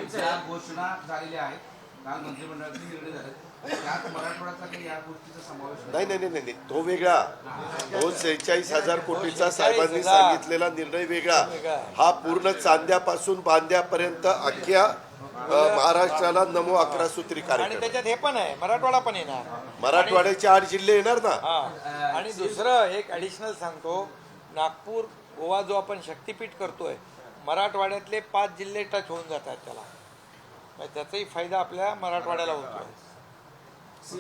ज्या घोषणा झालेल्या आहेत, काल मंत्रिमंडळाचे निर्णय झाले, त्यात मराठवाड्याचा काही या गोष्टीचा समावेश नाही नाही नाही नाही, तो वेगळा. तो 46,000 कोटीचा साहेबांनी सांगितलेला निर्णय वेगळा. हा पूर्ण चांद्यापासून बांद्यापर्यंत अख्ख्या महाराष्ट्राला नमो 11 सूत्री आणि कार्यक्रम. त्याच्यात हे पण आहे, मराठवाडा पण येणार, मराठवाड्याचे 8 जिल्हे येणार ना. आणि दुसरं एक ॲडिशनल सांगतो, नागपूर गोवा जो आपण शक्तीपीठ करतोय, मराठवाड्यातले 5 जिल्हे टच होऊन जातात त्याला, म्हणजे त्याचाही फायदा आपल्या मराठवाड्याला होतोय.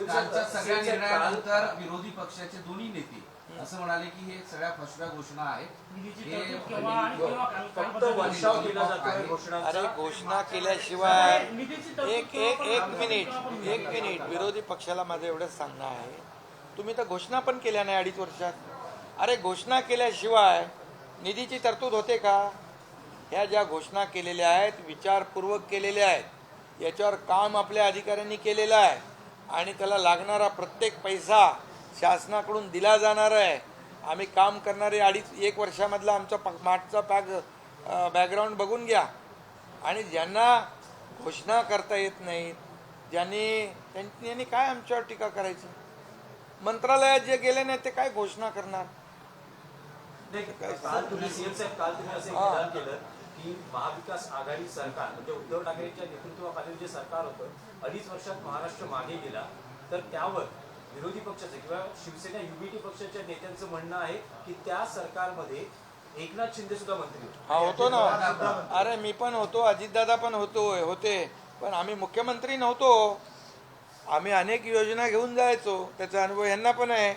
कालच्या सगळ्या निर्णयानंतर विरोधी पक्षाचे दोन्ही नेते असं म्हणाले की हे सगळ्या फसव्या घोषणा आहेत. अरे घोषणा केल्याशिवाय एक मिनिट विरोधी पक्षाला माझं एवढंच सांगणं आहे, तुम्ही तर घोषणा पण केल्या नाही 2.5 वर्षात. अरे घोषणा केल्याशिवाय निधीची तरतूद होते का? ह्या ज्या घोषणा केलेल्या आहेत विचारपूर्वक केलेल्या आहेत, याच्यावर काम आपल्या अधिकाऱ्यांनी केलेलं आहे आणि त्याला लागणारा प्रत्येक पैसा शासनाकडून दिला जाणार आहे. आम्ही काम करणारे 1 वर्षामधला आमचा मागचा बॅकग्राऊंड बघून घ्या. आणि ज्यांना घोषणा करता येत नाहीत, त्यांनी काय आमच्यावर टीका करायची? मंत्रालयात जे गेले नाही ते काय घोषणा करणार? काल तुम्ही सीएम साहेब काल तुम्ही असं विधान केलं की महाविकास आघाडी सरकार म्हणजे उद्धव ठाकरेंच्या नेतृत्वाखालील जे सरकार होतं 2.5 वर्षात महाराष्ट्र मागे गेला, तर त्यावर विरोधी पक्षाचं किंवा शिवसेना युबीटी पक्षाच्या नेत्यांचं म्हणणं आहे की त्या सरकारमध्ये एकनाथ शिंदे सुद्धा मंत्री होतो ना. अरे मी पण होतो, अजितदादा पण होते, पण आम्ही मुख्यमंत्री नव्हतो. आम्ही अनेक योजना घेऊन जायचो, त्याचा अनुभव यांना पण आहे.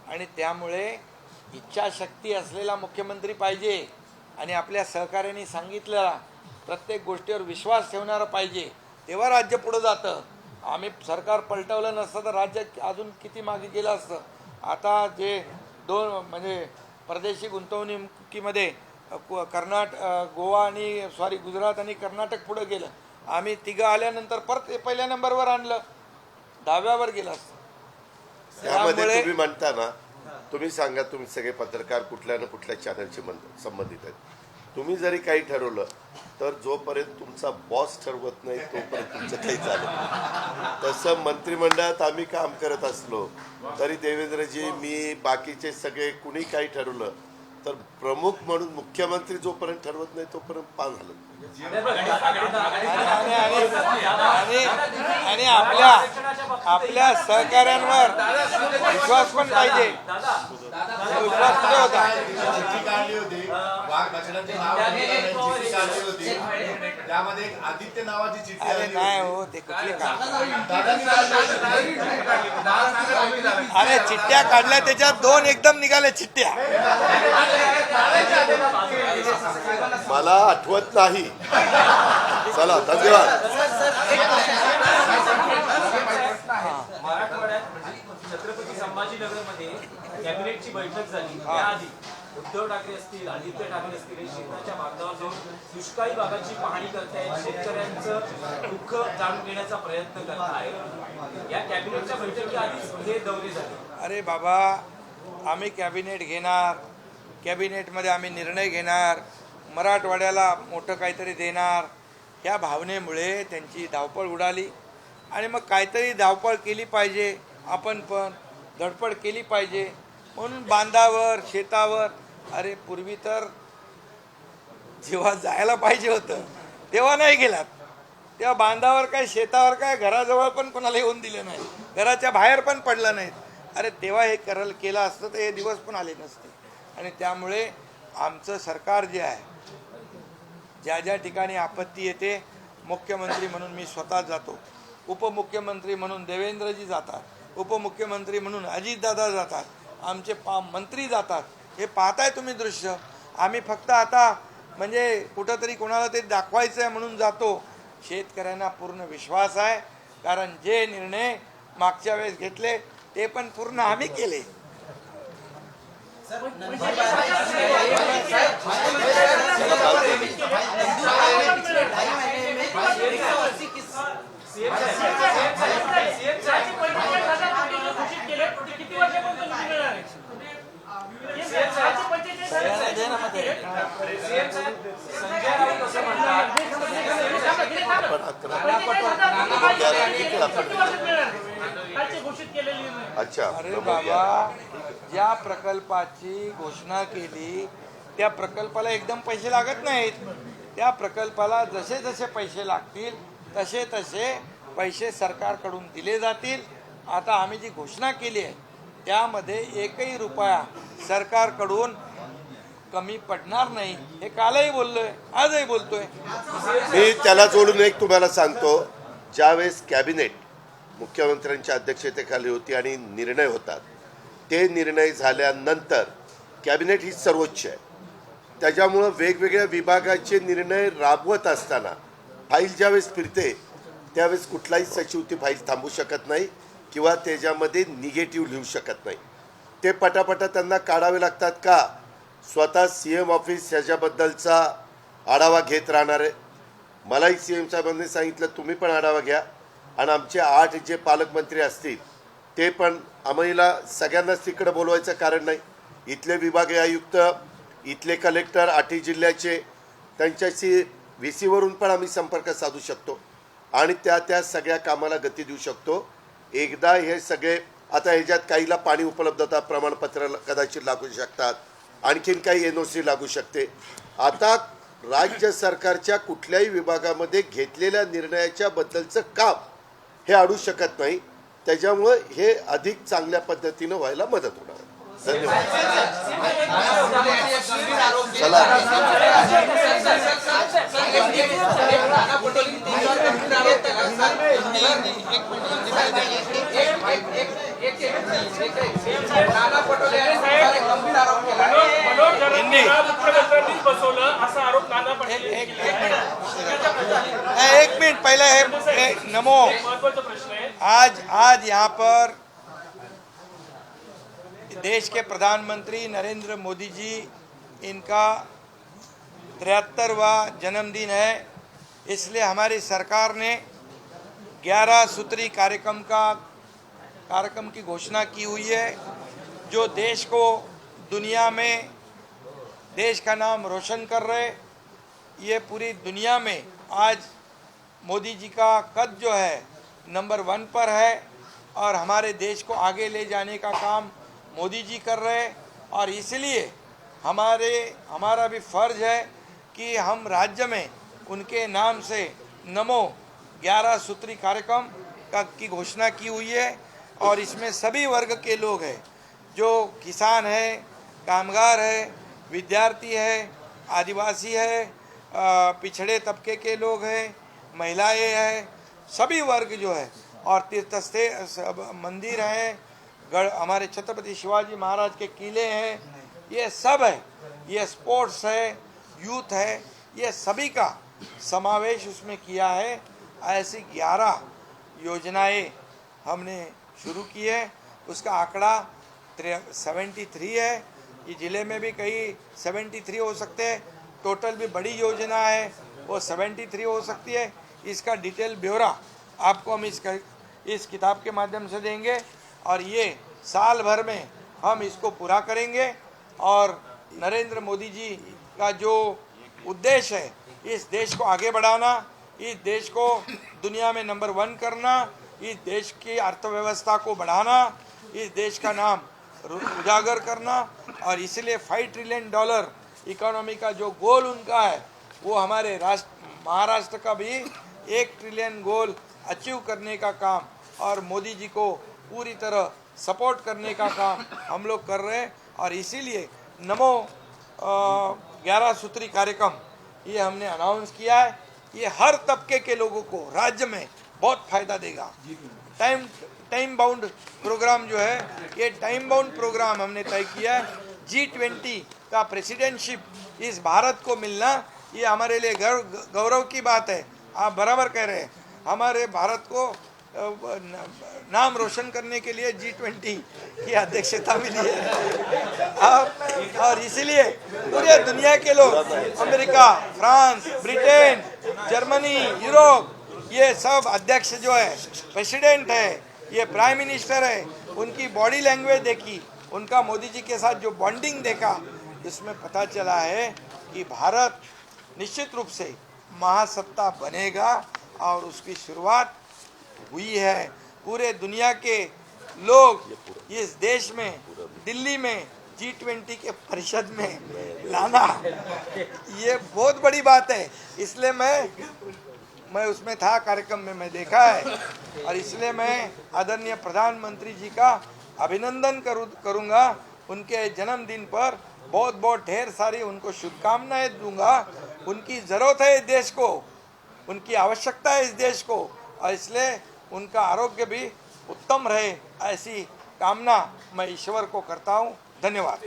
आणि त्यामुळे इच्छाशक्ती असलेला मुख्यमंत्री पाहिजे आणि आपल्या सहकार्याने सांगितलेला प्रत्येक गोष्टीवर विश्वास ठेवणारा पाहिजे, तेव्हा राज्य पुढे जातं. आम्ही सरकार पलटवलं नसतं तर राज्य अजून किती मागे गेलं असतं. आता जे 2 म्हणजे परदेशी गुंतवणुकीमध्ये गुजरात आणि कर्नाटक पुढे गेलं. आम्ही 3 आल्यानंतर परत पहिल्या नंबरवर आणलं, 10व्यावर गेलं असतं. त्यामध्ये तुम्ही म्हणता ना, तुम्ही सांगा, तुम्ही सगळे पत्रकार कुठल्या ना कुठल्या चॅनलशी संबंधित आहेत. तुम्ही जरी काही ठरवलं तर जोपर्यंत तुमचा बॉस ठरवत नाही तोपर्यंत तुमचं काही चालत नाही. तसं मंत्रिमंडळात आम्ही काम करत असलो तरी देवेंद्रजी, मी, बाकीचे सगळे कुणी काही ठरवलं तर प्रमुख म्हणून मुख्यमंत्री जोपर्यंत ठरवत नाही तोपर्यंत पान हलत नाही. आणि आपल्या सहकार्यांवर विश्वास पण पाहिजे. विश्वास कुठे होता? त्यामध्ये एक आदित्य नावाची चिठ्ठी अरे आली नाही हो, ते कुठले अरे चिठ्ठ्या काढल्या, त्याच्यात 2 एकदम निघाल्या चिठ्ठ्या. मला आठवत नाही. चला, धन्यवाद. मराठवाड्यात छत्रपती संभाजीनगरमध्ये कॅबिनेटची बैठक झाली, त्याआधी उद्धव ठाकरे असतील, आदित्य ठाकरे असतील, हे शेताच्या बांधावर जाऊन दुष्काळी भागाची पाहणी करतायत, शेतकऱ्यांचं दुःख जाणून घेण्याचा प्रयत्न करतायत. या कॅबिनेटच्या बैठकी आधीच हे दौरे झाले. अरे बाबा, आम्ही कॅबिनेट घेणार, कॅबिनेटमध्ये आम्ही निर्णय घेणार, मराठवाड्याला मोठं काहीतरी देणार, ह्या भावनेमुळे त्यांची धावपळ उडाली. आणि मग काहीतरी धावपळ केली पाहिजे, आपण पण धडपड केली पाहिजे म्हणून बांधावर, शेतावर. अरे पूर्वी तर जेव्हा जायला पाहिजे होतं तेव्हा नाही गेलात, तेव्हा बांधावर काय, शेतावर काय, घराजवळ पण कोणाला येऊन दिलं नाही, घराच्या बाहेर पण पडलं नाहीत. अरे तेव्हा हे केलं असतं तर हे दिवस पण आले नसते. आणि त्यामुळे आमचं सरकार जे आहे, ज्या ज्या ठिकाणी आपत्ती येते, मुख्यमंत्री म्हणून मी स्वतः जातो, उपमुख्यमंत्री म्हणून देवेंद्रजी जातात, उपमुख्यमंत्री म्हणून अजितदादा जातात, आमचे मंत्री जातात. हे पाहताय तुम्ही दृश्य. आम्ही फक्त आता म्हणजे कुठंतरी कोणाला ते दाखवायचं आहे म्हणून जातो. शेतकऱ्यांना पूर्ण विश्वास आहे, कारण जे निर्णय मागच्या वेळेस घेतले ते पण पूर्ण आम्ही केले. अच्छा, अरे बाबा, ज्या प्रकल्पाची घोषणा केली त्या प्रकल्पाला एकदम पैसे लागत नाहीत. त्या प्रकल्पाला जसे जसे पैसे लागतील तसे तसे पैसे सरकारकडून दिले जातील. आता आम्ही जी घोषणा केली आहे त्यामध्ये एकही रुपया सरकारकडून कमी पडणार नाही. हे कालही बोललोय, आजही बोलतोय. मी त्याला जोडून एक तुम्हाला सांगतो. ज्यावेळेस कॅबिनेट मुख्यमंत्र्यांच्या अध्यक्षतेखाली होती आणि निर्णय होतात, ते निर्णय झाल्यानंतर कॅबिनेट ही सर्वोच्च आहे. त्याच्यामुळं वेगवेगळ्या विभागाचे निर्णय राबवत असताना फाईल ज्यावेळेस फिरते त्यावेळेस कुठलाही सचिव ती फाईल थांबवू शकत नाही किंवा त्याच्यामध्ये निगेटिव्ह लिहू शकत नाही. ते पटापटा त्यांना काढावे लागतात का स्वतः CM ऑफिस ह्याच्याबद्दलचा आढावा घेत राहणार आहे. मलाही CM साहेबांनी सांगितलं तुम्ही पण आढावा घ्या आणि आमचे 8 जे पालकमंत्री असतील ते पण, आम्हाला सगळ्यांनाच तिकडे बोलवायचं कारण नाही. इथले विभागीय आयुक्त, इथले कलेक्टर 8 जिल्ह्याचे, त्यांच्याशी VC वरून पण आम्ही संपर्क साधू शकतो आणि त्या सगळ्या कामाला गती देऊ शकतो. एकदा हे सगळे, आता ह्याच्यात काहीला पाणी उपलब्धता प्रमाणपत्र कदाचित लागू शकतात, आणखीन काही NOC लागू शकते. आता राज्य सरकारच्या कुठल्याही विभागामध्ये घेतलेल्या निर्णयाच्या बद्दलचं काम हे अडू शकत नाही. त्याच्यामुळं हे अधिक चांगल्या पद्धतीनं व्हायला मदत होणार. धन्यवाद. एक मिनट पहले है नमो, आज यहाँ पर देश के प्रधानमंत्री नरेंद्र मोदी जी, इनका 73वां जन्मदिन है, इसलिए हमारी सरकार ने 11 सूत्री कार्यक्रम की घोषणा की हुई है, जो देश को दुनिया में देश का नाम रोशन कर रहे. ये पूरी दुनिया में आज मोदी जी का कद जो है नंबर 1 पर है और हमारे देश को आगे ले जाने का काम मोदी जी कर रहे हैं. और इसलिए हमारा भी फर्ज है कि हम राज्य में उनके नाम से नमो 11 सूत्री कार्यक्रम की घोषणा की हुई है. और इसमें सभी वर्ग के लोग हैं, जो किसान है, कामगार है, विद्यार्थी है, आदिवासी है, पिछड़े तबके के लोग हैं, महिलाएं हैं, सभी वर्ग जो है, और तीर्थस्थल मंदिर हैं, हमारे छत्रपति शिवाजी महाराज के किले हैं, ये सब है, ये स्पोर्ट्स है, यूथ है, ये सभी का समावेश उसमें किया है. ऐसी 11 योजनाएं हमने शुरू की है. उसका आंकड़ा 73 है. ये जिले में भी कई 73 हो सकते हैं, टोटल भी बड़ी योजना है वो 73 हो सकती है। इसका डिटेल ब्यौरा आपको हम इस किताब के माध्यम से देंगे और ये साल भर में हम इसको पूरा करेंगे। और नरेंद्र मोदी जी का जो उद्देश्य है, इस देश को आगे बढ़ाना, इस देश को दुनिया में नंबर 1 करना, इस देश की अर्थव्यवस्था को बढ़ाना, इस देश का नाम उजागर करना, और इसलिए $5 ट्रिलियन इकोनॉमी का जो गोल उनका है वो हमारे महाराष्ट्र का भी 1 ट्रिलियन गोल अचीव करने का काम और मोदी जी को पूरी तरह सपोर्ट करने का काम हम लोग कर रहे हैं। और इसीलिए नमो 11 सूत्री कार्यक्रम ये हमने अनाउंस किया है। ये हर तबके के लोगों को राज्य में बहुत फायदा देगा। टाइम बाउंड प्रोग्राम जो है, ये टाइम बाउंड प्रोग्राम हमने तय किया है। G20 का प्रेसिडेंटशिप इस भारत को मिलना ये हमारे लिए गौरव की बात है। आप बराबर कह रहे हैं, हमारे भारत को नाम रोशन करने के लिए G20 की अध्यक्षता मिली है। और इसीलिए पूरे दुनिया के लोग, America, France, Britain, Germany, Europe, ये सब अध्यक्ष जो है, प्रेसिडेंट है, ये प्राइम मिनिस्टर है, उनकी बॉडी लैंग्वेज देखी, उनका मोदी जी के साथ जो बॉन्डिंग देखा, इसमें पता चला है कि भारत निश्चित रूप से महासत्ता बनेगा और उसकी शुरुआत हुई है। पूरे दुनिया के लोग इस देश में, दिल्ली में G20 के परिषद में लाना, ये बहुत बड़ी बात है। इसलिए मैं उसमें था, कार्यक्रम में मैं देखा है, और इसलिए मैं आदरणीय प्रधानमंत्री जी का अभिनंदन करूंगा। उनके जन्मदिन पर बहुत बहुत ढेर सारी उनको शुभकामनाएं दूंगा। उनकी ज़रूरत है इस देश को, उनकी आवश्यकता है इस देश को, और इसलिए उनका आरोग्य भी उत्तम रहे, ऐसी कामना मैं ईश्वर को करता हूँ। धन्यवाद।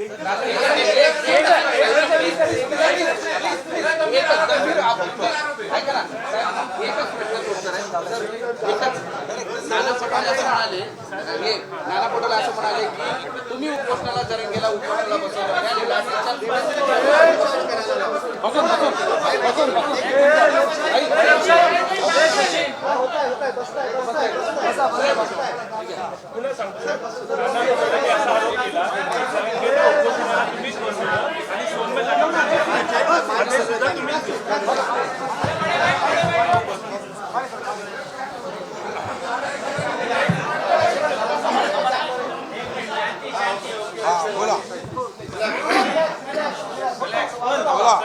नाना पटोले असं म्हणाले की तुम्ही उपोषणाला जरंगेला उपोषणाला बसवलं बोला बोला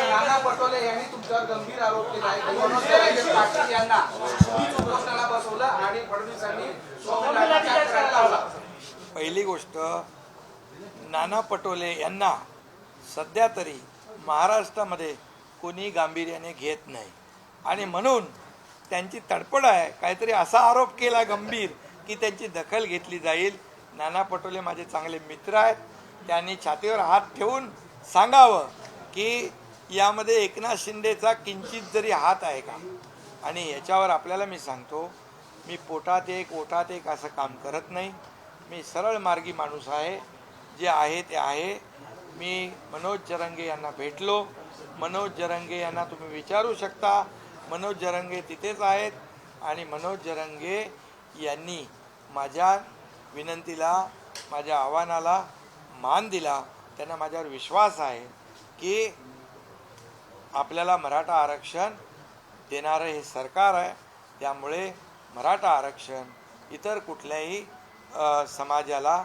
नाना पटोले यांनी तुमच्यावर गंभीर आरोप केला आहे की पाटील यांना उपोषणाला बसवलं आणि फडणवीसांनी लावला। पहिली गोष्ट, नाना पटोले यांना सध्या तरी महाराष्ट्रामध्ये कोणी गांभीर्याने घेत नाही, आणि म्हणून त्यांची तडफड आहे। काहीतरी असा आरोप केला गंभीर की त्यांची दखल घेतली जाईल। नाना पटोले माझे चांगले मित्र आहेत, त्यांनी छातीवर हात ठेवून सांगावं की यामध्ये एकनाथ शिंदेचा किंचित जरी हात आहे का। आणि याच्यावर आपल्याला मी सांगतो, मी पोटात एक ओठात एक असं काम करत नाही। मी सरळ मार्गी माणूस आहे, जे आहे ते आहे। मी मनोज जरंगे यांना भेटलो, मनोज जरंगे यांना तुम्ही विचारू शकता, मनोज जरंगे तिथेच आहेत, आणि मनोज जरंगे यांनी माझ्या विनंतीला, माझ्या आव्हानाला मान दिला। त्यांना माझ्यावर विश्वास आहे की आपल्याला मराठा आरक्षण देणारं हे सरकार आहे, त्यामुळे मराठा आरक्षण इतर कुठल्याही समाजाला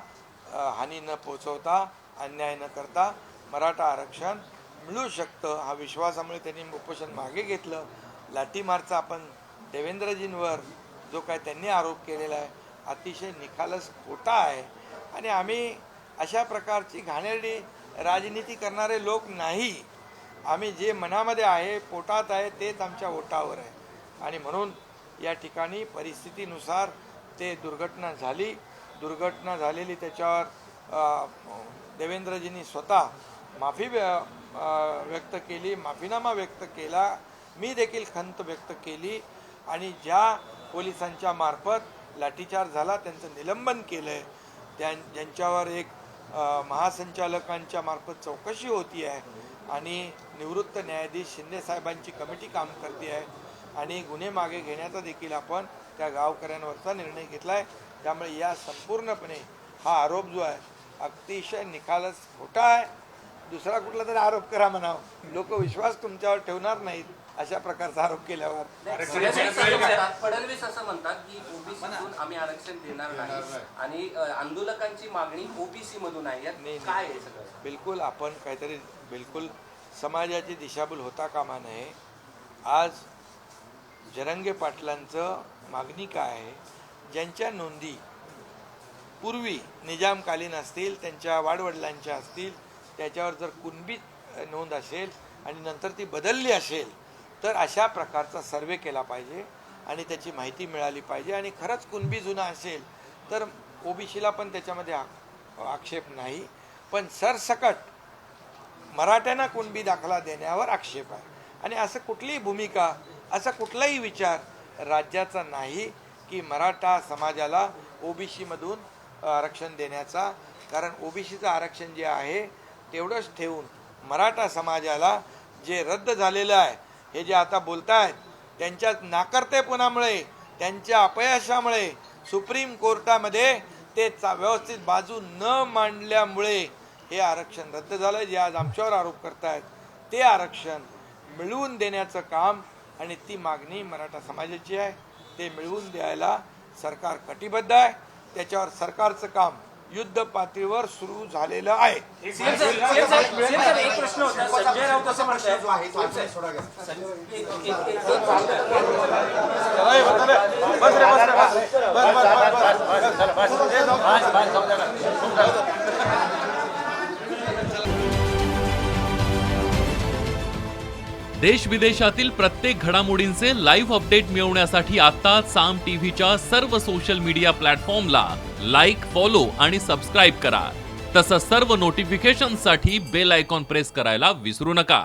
हानी न पोचवता, अन्याय न करता मराठा आरक्षण मिळू शकतं। हा विश्वासामुळे त्यांनी उपोषण मागे घेतलं। लाठीमारचा आपण देवेंद्रजींवर जो काय त्यांनी आरोप केलेला आहे अतिशय निखालस खोटा आहे, आणि आम्ही अशा प्रकारची घाणेरडी राजनीती करणारे लोक नाही। आम्ही जे मनामध्ये आहे, पोटात आहे, तेच आमच्या ओठावर आहे, आणि म्हणून या ठिकाणी परिस्थितीनुसार ते दुर्घटना झालेली त्याच्यावर देवेंद्रजींनी स्वतः माफी व्यक्त केली, माफीनामा व्यक्त केला, मी देखील खंत व्यक्त केली आणि ज्या पोलिसांच्या मार्फत लाठीचार्ज झाला त्यांचं निलंबन केलं आहे, ज्यांच्यावर एक महासंचालकांच्या मार्फत चौकशी होती आहे आणि निवृत्त न्यायाधीश शिंदे साहेबांची कमिटी काम करते आहे आणि गुन्हे मागे घेण्याचा देखील आपण त्या गावकऱ्यांवरचा निर्णय घेतला आहे. त्यामुळे या संपूर्णपणे हा आरोप जो आहे अतिशय निकालच खोटा आहे. दुसरा कुठला तरी आरोप करा म्हणावं, लोक विश्वास तुमच्यावर ठेवणार नाहीत अशा प्रकारचा आरोप केल्यावर. फडणवीस असं म्हणतात की ओबीसीतून आम्ही आरक्षण देणार नाही आणि आंदोलकांची मागणी ओबीसी मधून आहे. काय आहे सगळं? बिलकुल आपण काहीतरी बिलकुल समाजाची दिशाभूल होता कामा नये. आज जरंगे पाटलांचं मागणी काय आहे, ज्यांच्या नोंदी पूर्वी निजामकालीन असतील, त्यांच्या वाडवडिलांच्या असतील, त्याच्यावर जर कुणबी नोंद असेल आणि नंतर ती बदलली असेल तर अशा प्रकारचा सर्वे केला पाहिजे आणि त्याची माहिती मिळाली पाहिजे. आणि खरंच कुणबी जुना असेल तर ओबीसीला पण त्याच्यामध्ये आक्षेप नाही, पण सरसकट मराठ्यांना कुणबी दाखला देण्यावर आक्षेप आहे. आणि असं कुठलीही भूमिका, असा कुठलाही विचार राज्याचा नाही की मराठा समाजाला ओबीसीमधून आरक्षण देण्याचा. कारण ओबीसीचं आरक्षण जे आहे तेवढंच ठेवून मराठा समाजाला जे रद्द झालेलं आहे, हे जे आता बोलतायत त्यांच्या नाकर्तेपणामुळे, त्यांच्या अपयशामुळे, सुप्रीम कोर्टामध्ये ते व्यवस्थित बाजू न मांडल्यामुळे हे आरक्षण रद्द झालं. जे आज आमच्यावर आरोप करतायत ते आरक्षण मिळवून देण्याचं काम आणि ती मागणी मराठा समाजाची आहे. ते मिळवून द्यायला सरकार कटिबद्ध आहे. त्याच्यावर सरकारचं काम युद्ध पातळीवर सुरू झालेलं आहे. एक प्रश्न होता. संजय राऊत असं म्हणतात देश विदेशातील प्रत्येक घडामोडींचे लाईव्ह अपडेट मिळवण्यासाठी आता साम टीव्हीच्या सर्व सोशल मीडिया प्लॅटफॉर्मला लाईक, फॉलो आणि सबस्क्राईब करा. तसंच सर्व नोटिफिकेशनसाठी बेल आयकॉन प्रेस करायला विसरू नका.